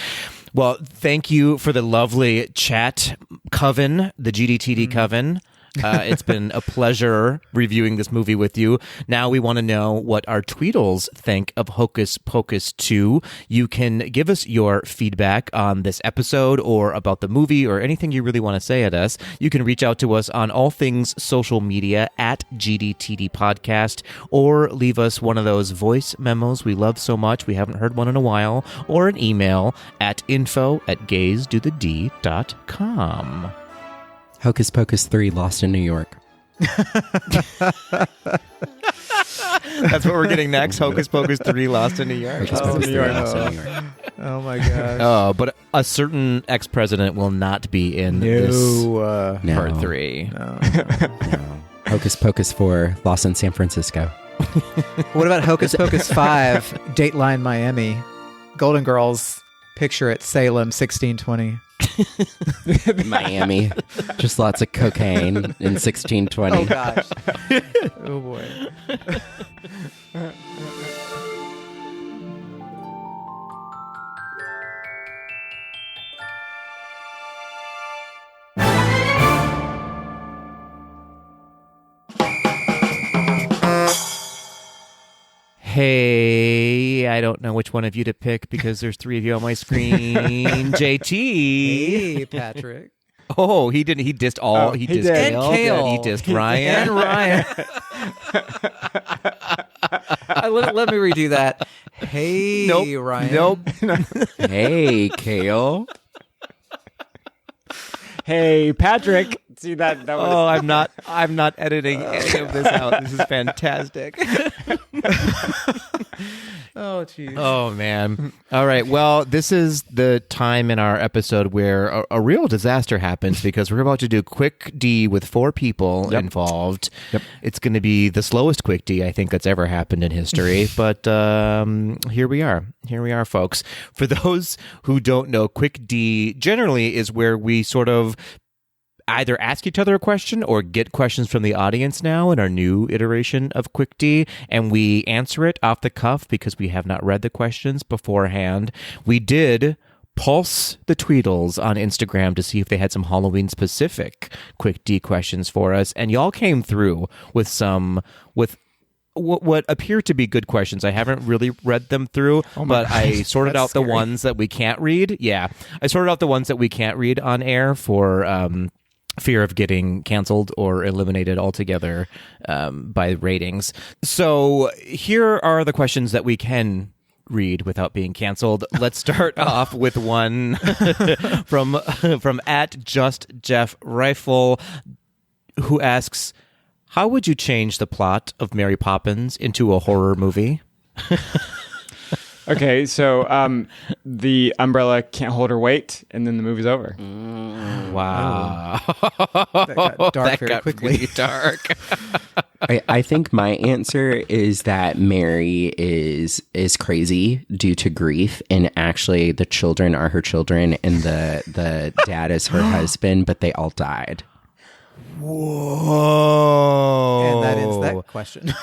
Well, thank you for the lovely chat, Coven, the GDTD Coven. It's been a pleasure reviewing this movie with you. Now we want to know what our Tweedles think of Hocus Pocus 2. You can give us your feedback on this episode or about the movie or anything you really want to say at us. You can reach out to us on all things social media at GDTD Podcast, or leave us one of those voice memos we love so much. We haven't heard one in a while, or an email at info@gazedothed.com. Hocus Pocus 3, Lost in New York. That's what we're getting next. Hocus Pocus 3, Lost in New York. Hocus Pocus 3, Lost in New York. Oh my gosh. Oh, but a certain ex-president will not be in this part 3. No. Hocus Pocus 4, Lost in San Francisco. What about Hocus Pocus 5, Dateline Miami? Golden Girls, picture it, Salem, 1620. Miami. Just lots of cocaine in 1620. Oh gosh. Oh boy. Hey, I don't know which one of you to pick because there's three of you on my screen. JT. Hey, Patrick. Oh, he didn't. He dissed all. He dissed did. Kale. And Kale. He dissed Ryan. And Ryan. Let me redo that. Hey, Nope. Ryan. Nope. Hey, Kale. Hey, Patrick. See that was Oh, I'm not editing any of this out. This is fantastic. Oh, jeez. Oh, man. All right. Well, this is the time in our episode where a real disaster happens because we're about to do Quck D with 4 people involved. Yep. It's going to be the slowest Quck D I think that's ever happened in history. But here we are. Here we are, folks. For those who don't know, Quck D generally is where we sort of either ask each other a question or get questions from the audience now in our new iteration of Quck D, and we answer it off the cuff because we have not read the questions beforehand. We did pulse the Tweedles on Instagram to see if they had some Halloween-specific Quck D questions for us, and y'all came through with what appear to be good questions. I haven't really read them through, but I sorted out the ones that we can't read. Yeah, I sorted out the ones that we can't read on air for fear of getting canceled or eliminated altogether by ratings. So here are the questions that we can read without being canceled. Let's start off with one from @JustJeffRifle, who asks, how would you change the plot of Mary Poppins into a horror movie? Okay, so the umbrella can't hold her weight, and then the movie's over. Wow. That got dark very quickly. Really dark. I think my answer is that Mary is crazy due to grief, and actually the children are her children, and the dad is her husband, but they all died. Whoa. And that ends that question.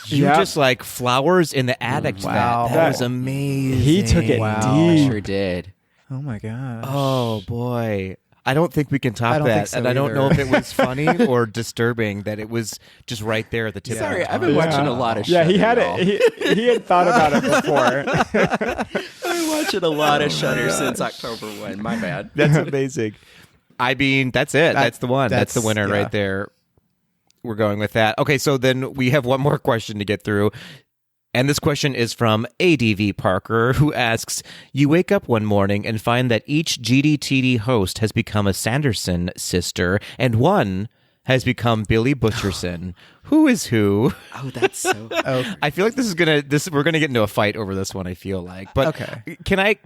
You Yep. just like flowers in the attic. Wow. That was amazing. He took it Wow. I deep. sure did. Oh, my gosh. Oh, boy. I don't think we can top I don't that. think so And I don't either. know if it was funny or disturbing that it was just right there at the tip Sorry, of I've the been tongue. watching a lot of Yeah, he Shudder, had y'all. it. He had thought about it before. I've been watching a lot of Shudder since October 1. My bad. That's amazing. I mean, that's it. That's the one. That's the winner yeah. right there. We're going with that. Okay, so then we have one more question to get through. And this question is from ADV Parker, who asks, you wake up one morning and find that each GDTD host has become a Sanderson sister, and one has become Billy Butcherson. Who is who? Oh, that's so... I feel like we're gonna get into a fight over this one. I feel like, but Okay. Can I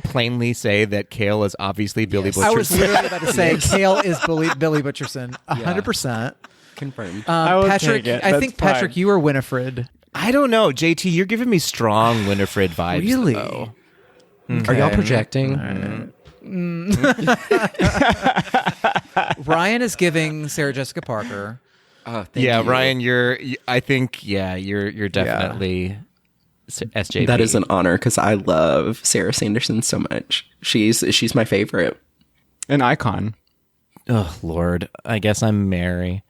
plainly say that Kale is obviously Billy Butcherson? I was literally about to say Kale is Billy Butcherson, 100%. Confirmed. I will Patrick, take it. I That's think Patrick, fine. you are Winifred. I don't know, JT. You're giving me strong Winifred vibes. Really? Though. Are y'all projecting? Ryan is giving Sarah Jessica Parker. Oh, thank Yeah, you. Ryan, you're definitely SJP. That is an honor because I love Sarah Sanderson so much. She's my favorite. An icon. Oh Lord, I guess I'm Mary.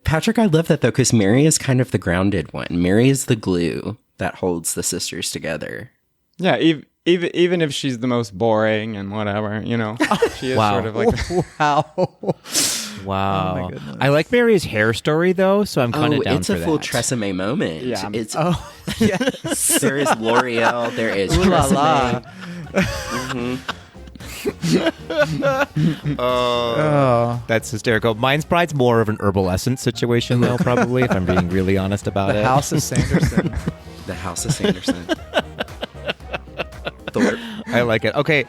Patrick, I love that though because Mary is kind of the grounded one. Mary is the glue that holds the sisters together. Yeah, even if she's the most boring and whatever, you know, she is Wow. sort of like... Wow. Wow. Oh my goodness. I like Mary's hair story though, so I'm kind of down it's for a full that. Tresemme moment. Yeah. It's Oh, yes. there is L'Oreal, there is Ooh la Tresemme. la. Oh, that's hysterical. Mine's probably more of an herbal essence situation though, probably, if I'm being really honest about The it. House of Sanderson. The House of Sanderson. I like it. Okay,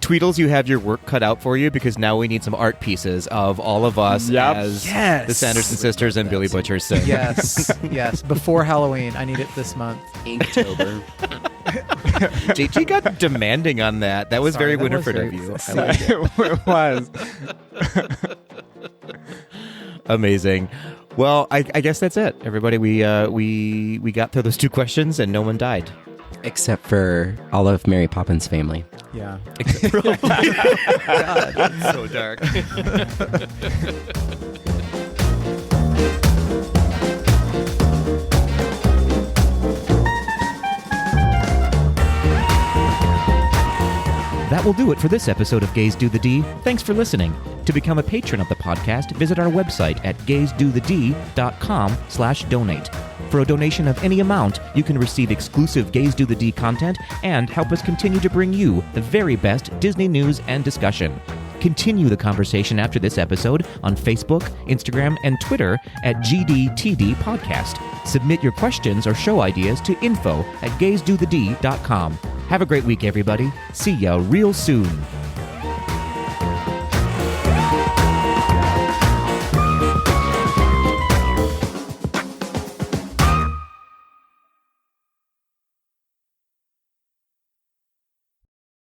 Tweedles, you have your work cut out for you because now we need some art pieces of all of us Yep. as Yes. the Sanderson sisters and Billy Butcherson. Yes, yes. Before Halloween. I need it this month. Inktober. JT got demanding on that. That was Sorry, very that was Winifred very of you. I specific. like it. It was. Amazing. Well, I guess that's it, everybody. We got through those 2 questions and no one died. Except for all of Mary Poppins' family. Yeah. So dark. That will do it for this episode of Gays Do the D. Thanks for listening. To become a patron of the podcast, visit our website at gaysdothed.com/donate. For a donation of any amount, you can receive exclusive Gays Do the D content and help us continue to bring you the very best Disney news and discussion. Continue the conversation after this episode on Facebook, Instagram, and Twitter at GDTD Podcast. Submit your questions or show ideas to info@gaysdothed.com. Have a great week, everybody. See ya real soon.